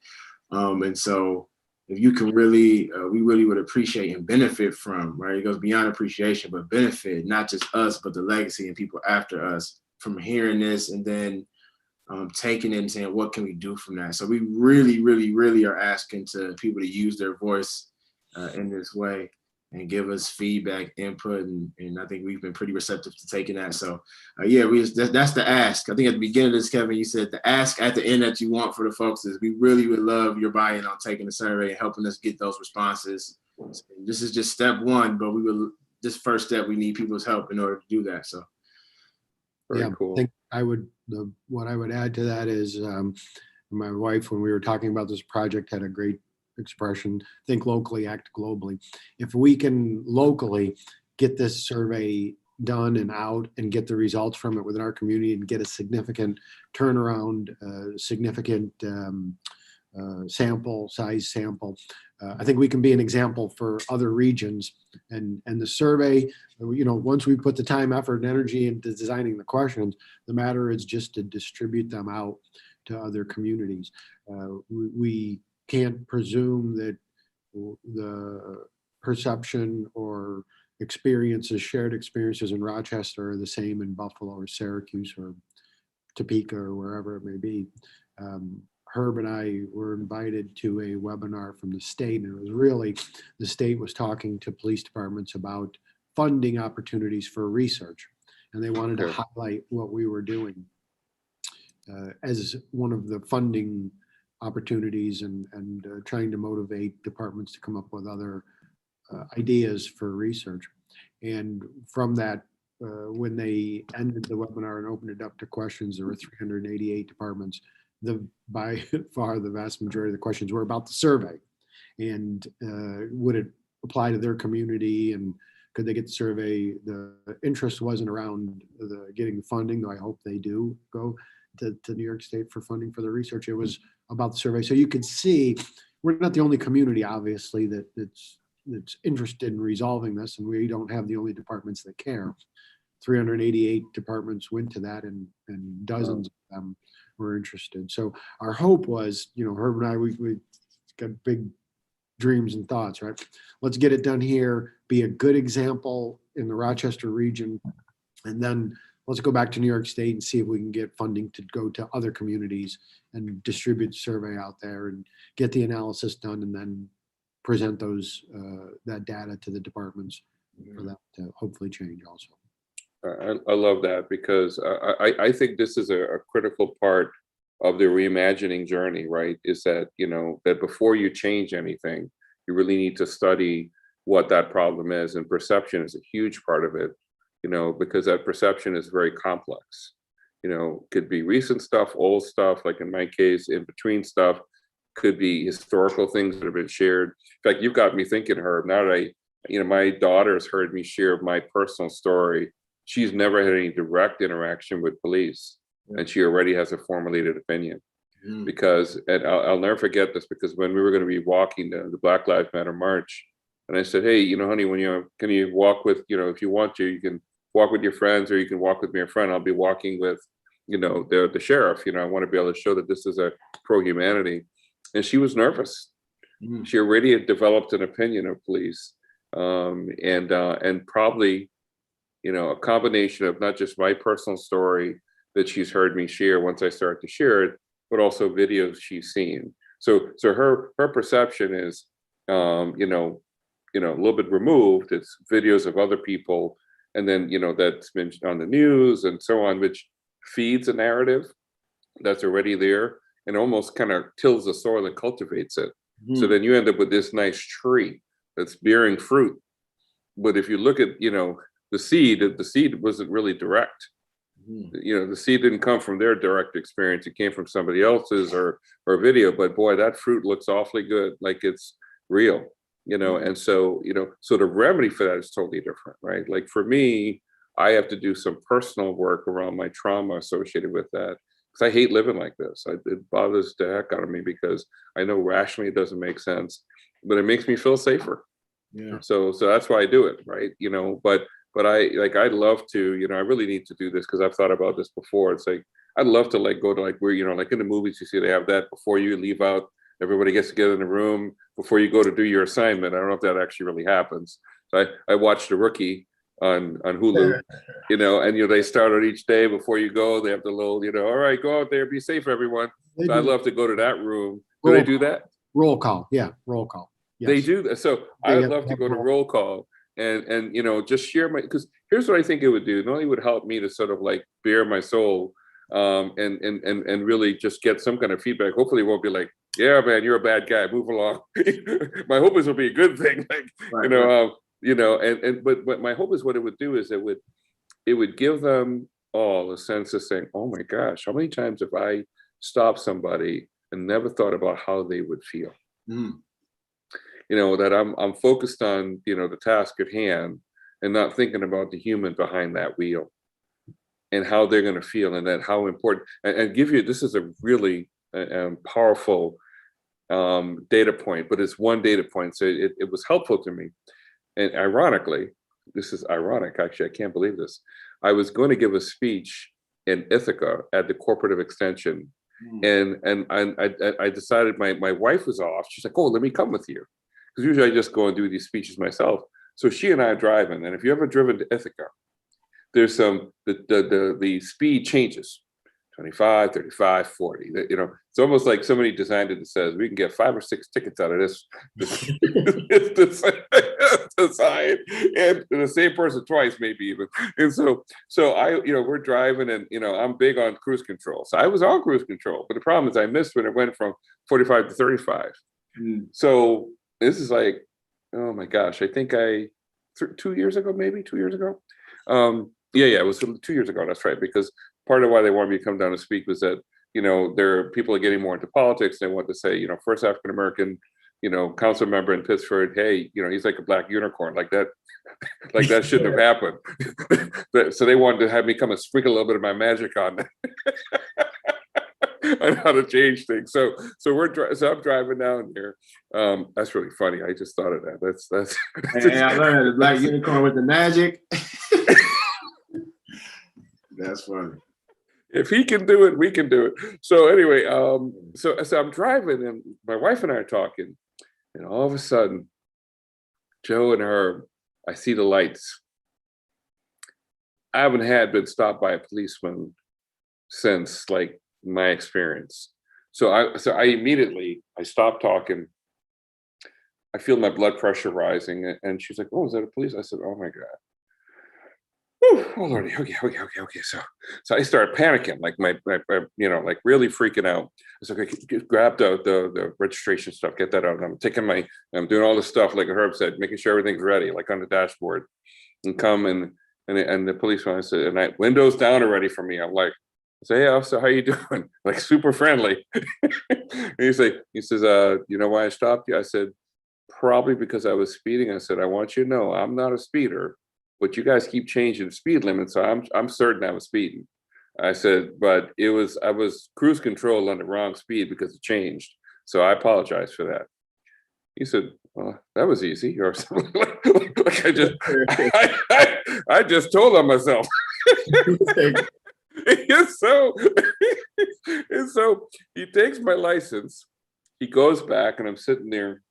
And so if you can really, we really would appreciate and benefit from, right? It goes beyond appreciation, but benefit, not just us, but the legacy and people after us from hearing this and then taking it and saying, what can we do from that? So we really are asking to people to use their voice in this way and give us feedback, input, and I think we've been pretty receptive to taking that. So yeah, that's the ask. I think at the beginning of this, Kevin, you said the ask at the end that you want for the folks is we really would love your buy-in on taking the survey and helping us get those responses. This is just step one, but this first step, we need people's help in order to do that. So. Very Yeah, cool. I think what I would add to that is my wife, when we were talking about this project, had a great expression: think locally, act globally. If we can locally get this survey done and out and get the results from it within our community and get a significant turnaround, significant size sample, I think we can be an example for other regions. And the survey, you know, once we put the time, effort, and energy into designing the questions, the matter is just to distribute them out to other communities. We can't presume that the perception or experiences, shared experiences in Rochester are the same in Buffalo or Syracuse or Topeka or wherever it may be. Herb and I were invited to a webinar from the state, and it was really, the state was talking to police departments about funding opportunities for research, and they wanted to highlight what we were doing as one of the funding opportunities and trying to motivate departments to come up with other ideas for research. And from that, when they ended the webinar and opened it up to questions, there were 388 departments. By far the vast majority of the questions were about the survey and would it apply to their community and could they get the survey. The interest wasn't around getting the funding, though I hope they do go to New York State for funding for the research. It was about the survey. So you could see we're not the only community, obviously, that's interested in resolving this, and we don't have the only departments that care. 388 departments went to that, and dozens of them were interested. So our hope was, you know, Herb and I, we got big dreams and thoughts, right? Let's get it done here, be a good example in the Rochester region, and then let's go back to New York State and see if we can get funding to go to other communities and distribute the survey out there and get the analysis done and then present those, that data to the departments for that to hopefully change also. I love that because I think this is a critical part of the reimagining journey, right? Is that, you know, that before you change anything, you really need to study what that problem is. And perception is a huge part of it, you know, because that perception is very complex. You know, could be recent stuff, old stuff, like in my case, in between stuff, could be historical things that have been shared. In fact, you've got me thinking, Herb, now that you know, my daughter's heard me share my personal story. She's never had any direct interaction with police, and she already has a formulated opinion. Because, and I'll never forget this, because when we were going to be walking the Black Lives Matter march, and I said, hey, you know, honey, can you walk with, you know, if you want to, you can walk with your friends, or you can walk with me, a friend. I'll be walking with, you know, the sheriff. You know, I want to be able to show that this is a pro-humanity. And she was nervous. She already had developed an opinion of police, and probably, you know, a combination of not just my personal story that she's heard me share once I start to share it, but also videos she's seen. So her perception is, you know, a little bit removed. It's videos of other people, and then, you know, that's been on the news and so on, which feeds a narrative that's already there and almost kind of tills the soil and cultivates it. So then you end up with this nice tree that's bearing fruit. But if you look at, you know, the seed wasn't really direct. You know, the seed didn't come from their direct experience. It came from somebody else's or video. But boy, that fruit looks awfully good, like it's real, you know. And so, you know, so the remedy for that is totally different, right? Like for me, I have to do some personal work around my trauma associated with that, because I hate living like this. It bothers the heck out of me, because I know rationally it doesn't make sense, but it makes me feel safer. Yeah. So that's why I do it, right? You know, but I'd love to, you know, I really need to do this, because I've thought about this before. It's like, I'd love to like go to like where, you know, like in the movies, you see they have that before you leave out, everybody gets together in the room before you go to do your assignment. I don't know if that actually really happens. So I watched The Rookie on Hulu, you know, and, you know, they start on each day before you go, they have the little, you know, all right, go out there, be safe, everyone. So I'd love to go to that room. Do they do that? Roll call. Yeah. Roll call. Yes. They do that. So They I'd have- love to go to roll call and, you know, just share because here's what I think it would do. Not only would help me to sort of like bare my soul, and really just get some kind of feedback. Hopefully it won't be like, yeah, man, you're a bad guy, move along. My hope is it'll be a good thing. Like, Right, you know, but my hope is what it would do is it would give them all a sense of saying, oh my gosh, how many times have I stopped somebody and never thought about how they would feel? You know, that I'm focused on, you know, the task at hand and not thinking about the human behind that wheel and how they're going to feel, and that how important, and give you, this is a really powerful data point, but it's one data point. So it was helpful to me. And ironically, this is ironic, actually, I can't believe this. I was going to give a speech in Ithaca at the Corporative Extension. And I decided my wife was off. She's like, oh, let me come with you. Because usually I just go and do these speeches myself. So she and I are driving. And if you've ever driven to Ithaca, there's the speed changes. 25, 35, 40. You know, it's almost like somebody designed it that says we can get 5 or 6 tickets out of this design, and the same person twice, maybe even. And so I, you know, we're driving, and you know, I'm big on cruise control. So I was on cruise control, but the problem is I missed when it went from 45 to 35. So this is like, oh my gosh, I think 2 years ago, maybe 2 years ago. Yeah, it was 2 years ago. That's right, because part of why they wanted me to come down to speak was that, you know, people are getting more into politics. They want to say, you know, first African-American, you know, council member in Pittsford, hey, you know, he's like a black unicorn, like that, like that shouldn't have happened. So they wanted to have me come and sprinkle a little bit of my magic on on how to change things. So I'm driving down here. That's really funny. I just thought of that. That's. And I learned the black unicorn with the magic. That's funny. If he can do it, we can do it. So anyway, so I'm driving, and my wife and I are talking, and all of a sudden, Joe and Herb, I see the lights. I haven't been stopped by a policeman since like my experience. So I immediately, I stopped talking. I feel my blood pressure rising, and she's like, "Oh, is that a police?" I said, "Oh my God. Whew, oh Lordy, okay. So I started panicking, like my like really freaking out. I was like, okay, grab the registration stuff, get that out. And I'm doing all this stuff, like Herb said, making sure everything's ready, like on the dashboard, and come and the policeman, I said, and windows down already for me. I'm like, I say, "Hey, officer, how you doing?" Like super friendly. And he says, "You know why I stopped you?" I said, "Probably because I was speeding." I said, "I want you to know I'm not a speeder, but you guys keep changing the speed limit, so I'm certain I was speeding." I said, "But I was cruise control on the wrong speed because it changed. So I apologize for that." He said, "Well, that was easy," or something like I just told on myself. And so he takes my license, he goes back, and I'm sitting there.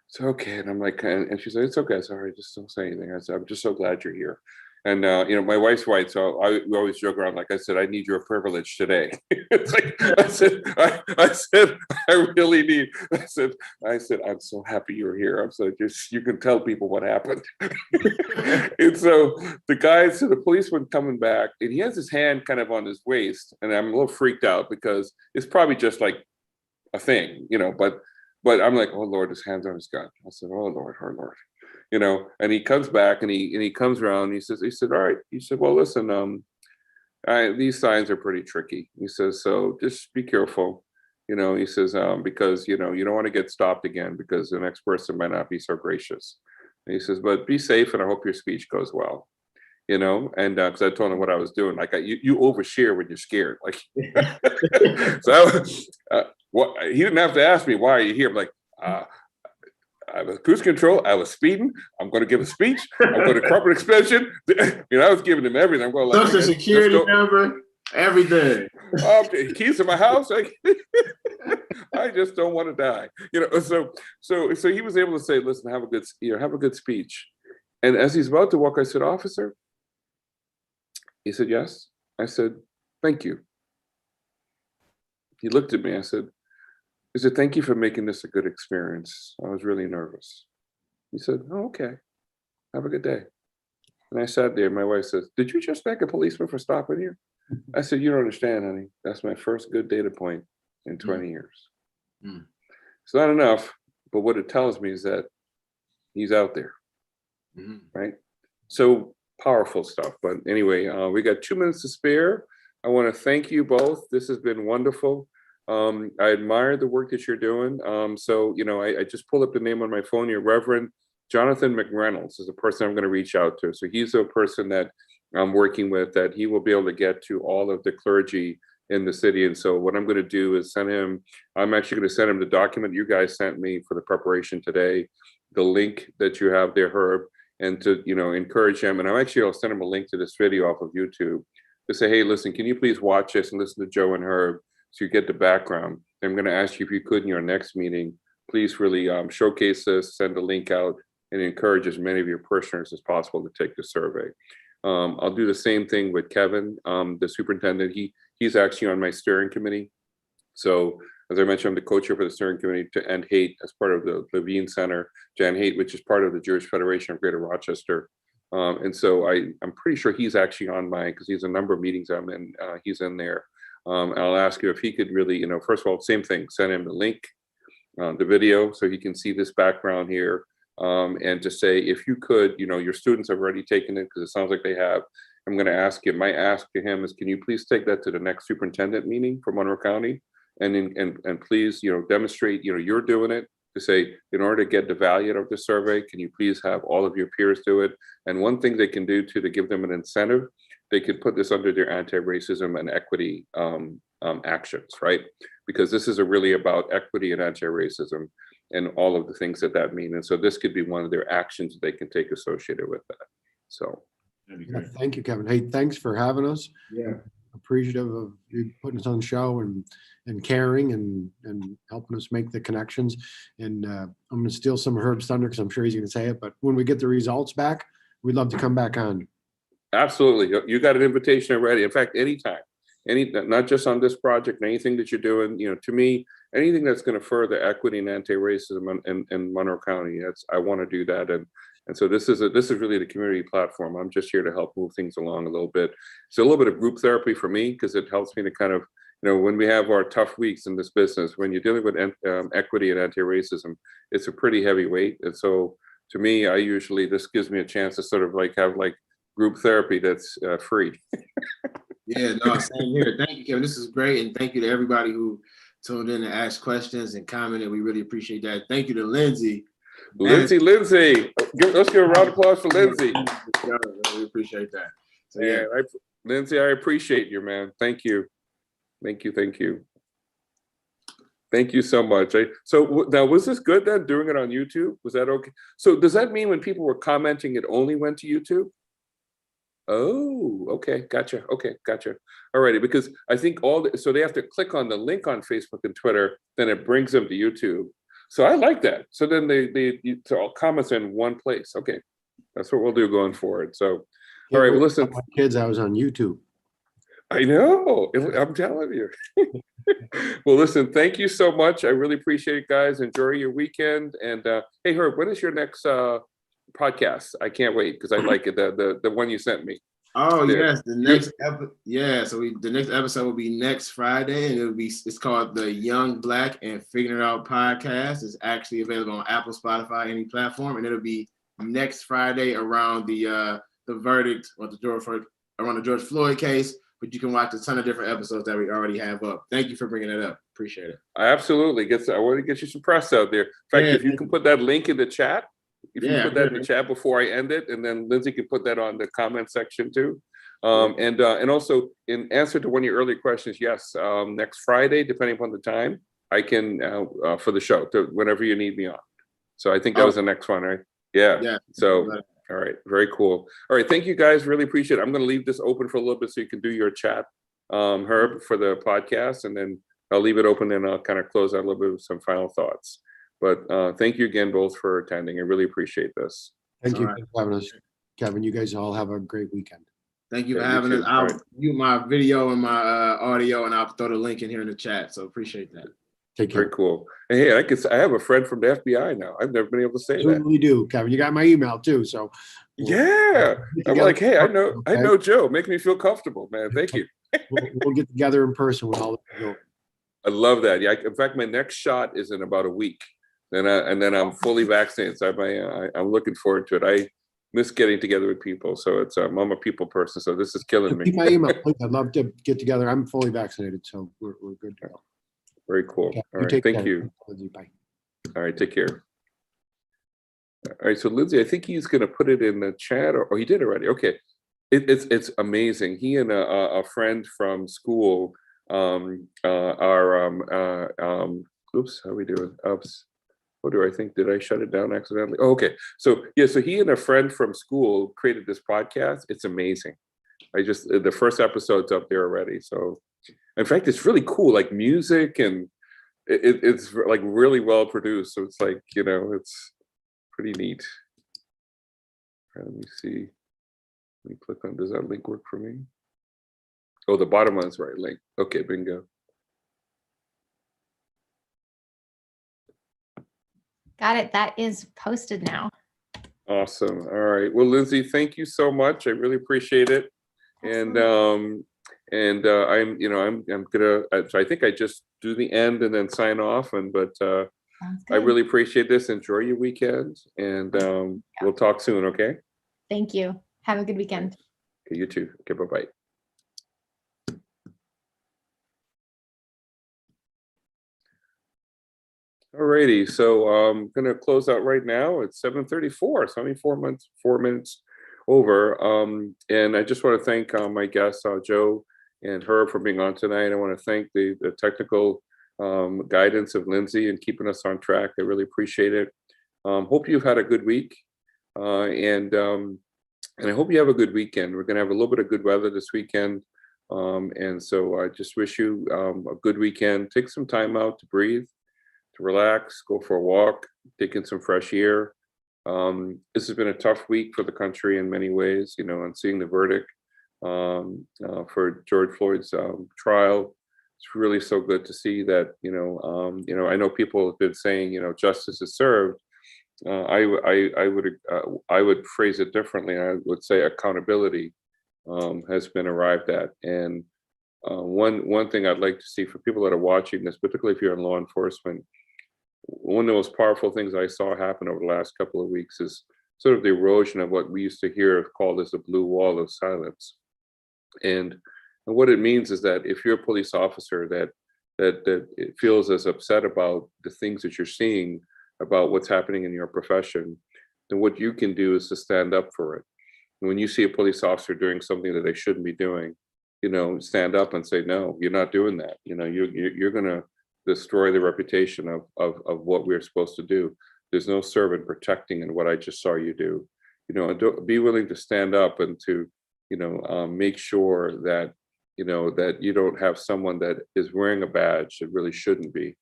So okay, and I'm like, and she's like, "It's okay, sorry, just don't say anything." I said, "I'm just so glad you're here." And my wife's white, so we always joke around. Like I said, "I need your privilege today." It's like I said, "I really need." I said, "I'm so happy you're here." I'm so just, you can tell people what happened. And so the policeman coming back, and he has his hand kind of on his waist, and I'm a little freaked out because it's probably just like a thing, but I'm like, "Oh Lord, his hand's on his gun." I said, "Oh Lord, oh Lord." And he comes back, and he comes around, and he said, "All right." He said, "Well, listen, these signs are pretty tricky." He says, "So just be careful." He says, "Because, you don't want to get stopped again because the next person might not be so gracious." And he says, "But be safe, and I hope your speech goes well." And because I told him what I was doing, like you overshare when you're scared, like. So he didn't have to ask me, "Why are you here?" I'm like, I was cruise control. I was speeding. I'm going to give a speech. I'm going to corporate expansion. I was giving him everything. I'm going like, Social security number, everything. Keys to my house. Like, I just don't want to die. So he was able to say, "Listen, have a good speech." And as he's about to walk, I said, "Officer." He said, "Yes." I said, "Thank you." He looked at me. I said, "Thank you for making this a good experience. I was really nervous." He said, "Oh, okay. Have a good day." And I sat there. My wife says, "Did you just thank a policeman for stopping here?" I said, "You don't understand, honey. That's my first good data point in 20 years. Mm. It's not enough, but what it tells me is that he's out there." Right? So powerful stuff. But anyway, we got 2 minutes to spare. I want to thank you both. This has been wonderful. I admire the work that you're doing. So, I just pulled up the name on my phone here. Reverend Jonathan McReynolds is a person I'm going to reach out to. So he's a person that I'm working with, that he will be able to get to all of the clergy in the city. And so what I'm going to do is I'm actually going to send him the document you guys sent me for the preparation today, the link that you have there, Herb, and to, encourage him. And I'll send him a link to this video off of YouTube to say, "Hey, listen, can you please watch this and listen to Joe and Herb so you get the background? I'm going to ask you if you could in your next meeting, please really showcase this, send the link out, and encourage as many of your parishioners as possible to take the survey." I'll do the same thing with Kevin, the superintendent. He's actually on my steering committee. So as I mentioned, I'm the co-chair for the steering committee to End Hate as part of the Levine Center, Jan Hate, which is part of the Jewish Federation of Greater Rochester. And so I'm pretty sure he's actually on mine because he's a number of meetings I'm in. He's in there. I'll ask you if he could really, first of all, same thing, send him the link, the video, so he can see this background here. And to say, if you could, your students have already taken it because it sounds like they have. I'm going to ask you, my ask to him is, can you please take that to the next superintendent meeting for Monroe County? And please, demonstrate, you're doing it, to say, in order to get the value of the survey, can you please have all of your peers do it? And one thing they can do to give them an incentive, they could put this under their anti-racism and equity actions, right? Because this is really about equity and anti-racism and all of the things that mean. And so this could be one of their actions that they can take associated with that. So. Yeah, thank you, Kevin. Hey, thanks for having us. Yeah. Appreciative of you putting us on the show and caring and helping us make the connections. And I'm going to steal some of Herb's thunder because I'm sure he's going to say it. But when we get the results back, we'd love to come back on. Absolutely. You got an invitation already. In fact, anytime, not just on this project, anything that you're doing, to me, anything that's going to further equity and anti-racism in Monroe County, I want to do that. And so this is really the community platform. I'm just here to help move things along a little bit. It's a little bit of group therapy for me because it helps me to kind of, when we have our tough weeks in this business, when you're dealing with equity and anti-racism, it's a pretty heavy weight. And so to me, this gives me a chance to sort of have group therapy that's free. Yeah, no, same here. Thank you, Kevin. This is great. And thank you to everybody who tuned in and asked questions and commented. We really appreciate that. Thank you to Lindsay. Lindsay. Let's give a round of applause for Lindsay. We appreciate that. So, yeah, Lindsay, I appreciate you, man. Thank you. Thank you. Thank you so much. So now, was this good then, doing it on YouTube? Was that okay? So does that mean when people were commenting, it only went to YouTube? Oh, okay, gotcha. Okay, gotcha. Alrighty, because I think so they have to click on the link on Facebook and Twitter, then it brings them to YouTube. So I like that. So then so all comments in one place. Okay, that's what we'll do going forward. So, all right, well, listen. My kids, I was on YouTube. I know, I'm telling you. Well, listen, thank you so much. I really appreciate it, guys. Enjoy your weekend. And hey, Herb, when is your next podcast? I can't wait because I like it. The one you sent me. Oh yes, the next the next episode will be next Friday, and it's called the Young Black and Figuring It Out podcast. It's actually available on Apple, Spotify, any platform, and it'll be next Friday around the verdict or around the George Floyd case. But you can watch a ton of different episodes that we already have up. Thank you for bringing it up. Appreciate it. Absolutely. I want to get you some press out there. In fact, if you can put that link in the chat, in the chat before I end it, and then Lindsay can put that on the comment section too. And also in answer to one of your earlier questions, yes, next Friday, depending upon the time, I can for the show, whenever you need me on. So I think that was the next one, right? Yeah. So. All right, very cool. All right, thank you guys, really appreciate it. I'm going to leave this open for a little bit so you can do your chat, Herb, for the podcast, and then I'll leave it open and I'll kind of close out a little bit with some final thoughts. But thank you again both for attending. I really appreciate this. Thank you for having us, Kevin. You guys all have a great weekend. Thank you for having us. I'll mute my video and my audio, and I'll throw the link in here in the chat. So appreciate that. Take care. Very cool. And hey, I have a friend from the FBI now. I've never been able to say that. We do, Kevin. You got my email too, so. Yeah, I'm like, hey, I know Joe. Make me feel comfortable, man. Thank you. We'll get together in person with all of you. I love that. Yeah, in fact, my next shot is in about a week, and then I'm fully vaccinated. So I'm looking forward to it. I miss getting together with people, so it's I'm a people person. So this is killing me. Keep my email, please. I'd love to get together. I'm fully vaccinated, so we're good to go. Very cool. Okay, all right, thank you. Bye. All right, take care. All right, so Lindsay, I think he's going to put it in the chat, or he did already. Okay, it's amazing. He and a friend from school are oops, how are we doing? Oops, what do I think? Did I shut it down accidentally? Oh, okay, so yeah, so he and a friend from school created this podcast. It's amazing. The first episode's up there already. So. In fact, it's really cool, like music, and it's like really well produced. So it's like, it's pretty neat. All right, let me see. Let me click on, does that link work for me? Oh, the bottom one's right link. Okay, bingo. Got it. That is posted now. Awesome. All right. Well, Lindsay, thank you so much. I really appreciate it. Awesome. And I'm gonna. So I think I just do the end and then sign off. But I really appreciate this. Enjoy your weekend, and we'll talk soon. Okay. Thank you. Have a good weekend. Okay, you too. Okay. Bye-bye. Alrighty. So I'm gonna close out right now. It's 7:34. So only 4 minutes over. And I just want to thank my guests, Joe and Herb, for being on tonight. I want to thank the technical guidance of Lindsay and keeping us on track. I really appreciate it. Hope you've had a good week, and I hope you have a good weekend. We're going to have a little bit of good weather this weekend, and so I just wish you a good weekend. Take some time out to breathe, to relax, go for a walk, take in some fresh air, This has been a tough week for the country in many ways, you know, and seeing the verdict for George Floyd's trial. It's really so good to see that, I know people have been saying, justice is served. I would phrase it differently. I would say accountability has been arrived at. And one thing I'd like to see for people that are watching this, particularly if you're in law enforcement, one of the most powerful things I saw happen over the last couple of weeks is sort of the erosion of what we used to hear called as the blue wall of silence. And what it means is that if you're a police officer that it feels as upset about the things that you're seeing about what's happening in your profession, then what you can do is to stand up for it. And when you see a police officer doing something that they shouldn't be doing, stand up and say, no, you're not doing that. You're going to destroy the reputation of what we're supposed to do. There's no servant protecting in what I just saw you do. And be willing to stand up and to, make sure that, that you don't have someone that is wearing a badge that really shouldn't be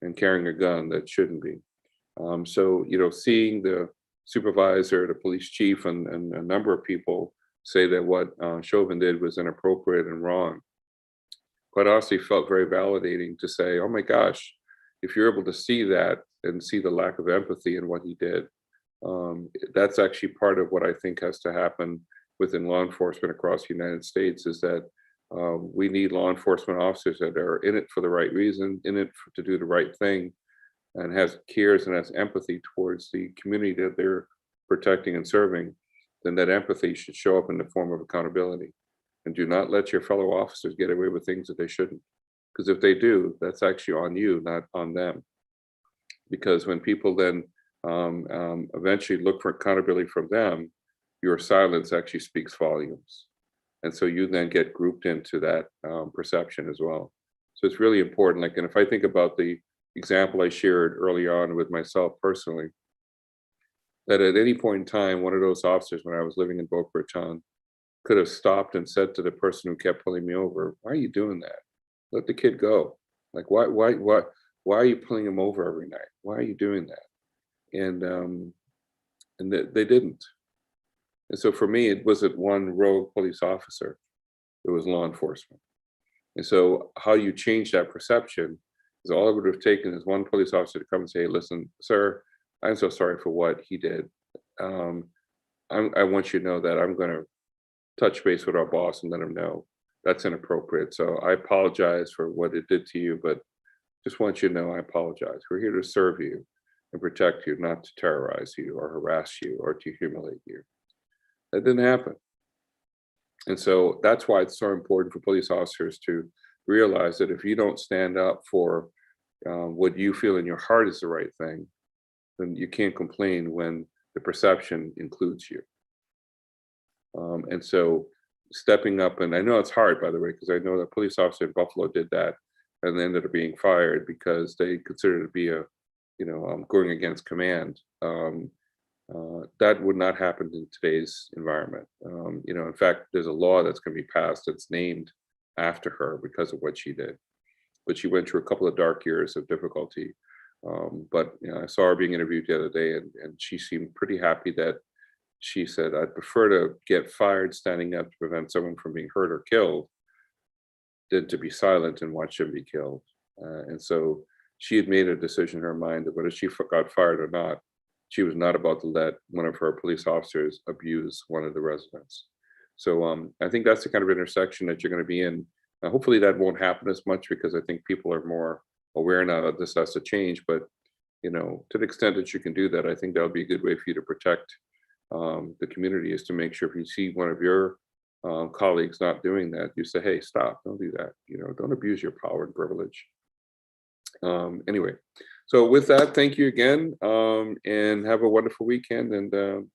and carrying a gun that shouldn't be. So, seeing the supervisor, the police chief, and a number of people say that what Chauvin did was inappropriate and wrong, quite honestly felt very validating to say, oh my gosh, if you're able to see that and see the lack of empathy in what he did, that's actually part of what I think has to happen within law enforcement across the United States, is that we need law enforcement officers that are in it for the right reason, in it to do the right thing, and cares and has empathy towards the community that they're protecting and serving. Then that empathy should show up in the form of accountability. And do not let your fellow officers get away with things that they shouldn't. Because if they do, that's actually on you, not on them. Because when people then eventually look for accountability from them, your silence actually speaks volumes. And so you then get grouped into that perception as well. So it's really important. And if I think about the example I shared early on with myself personally, that at any point in time, one of those officers, when I was living in Boca Raton, could have stopped and said to the person who kept pulling me over, "Why are you doing that? Let the kid go. Like, why are you pulling him over every night? Why are you doing that?" And they didn't. And so for me, it wasn't one rogue police officer; it was law enforcement. And so how you change that perception is all it would have taken is one police officer to come and say, "Listen, sir, I'm so sorry for what he did. I want you to know that I'm going to touch base with our boss and let him know that's inappropriate. So I apologize for what it did to you, but just want you to know I apologize. We're here to serve you and protect you, not to terrorize you or harass you or to humiliate you." That didn't happen. And so that's why it's so important for police officers to realize that if you don't stand up for what you feel in your heart is the right thing, then you can't complain when the perception includes you. And so stepping up, and I know it's hard, by the way, because I know that police officer in Buffalo did that and they ended up being fired because they considered it to be going against command. That would not happen in today's environment. In fact, there's a law that's going to be passed that's named after her because of what she did. But she went through a couple of dark years of difficulty. But I saw her being interviewed the other day, and she seemed pretty happy that she said, "I'd prefer to get fired standing up to prevent someone from being hurt or killed than to be silent and watch him be killed." And so she had made a decision in her mind that whether she got fired or not, she was not about to let one of her police officers abuse one of the residents. So I think that's the kind of intersection that you're going to be in. Hopefully that won't happen as much because I think people are more aware now that this has to change. But to the extent that you can do that, I think that would be a good way for you to protect the community, is to make sure if you see one of your colleagues not doing that, you say, "Hey, stop, don't do that. Don't abuse your power and privilege." Anyway, so with that, thank you again, and have a wonderful weekend, and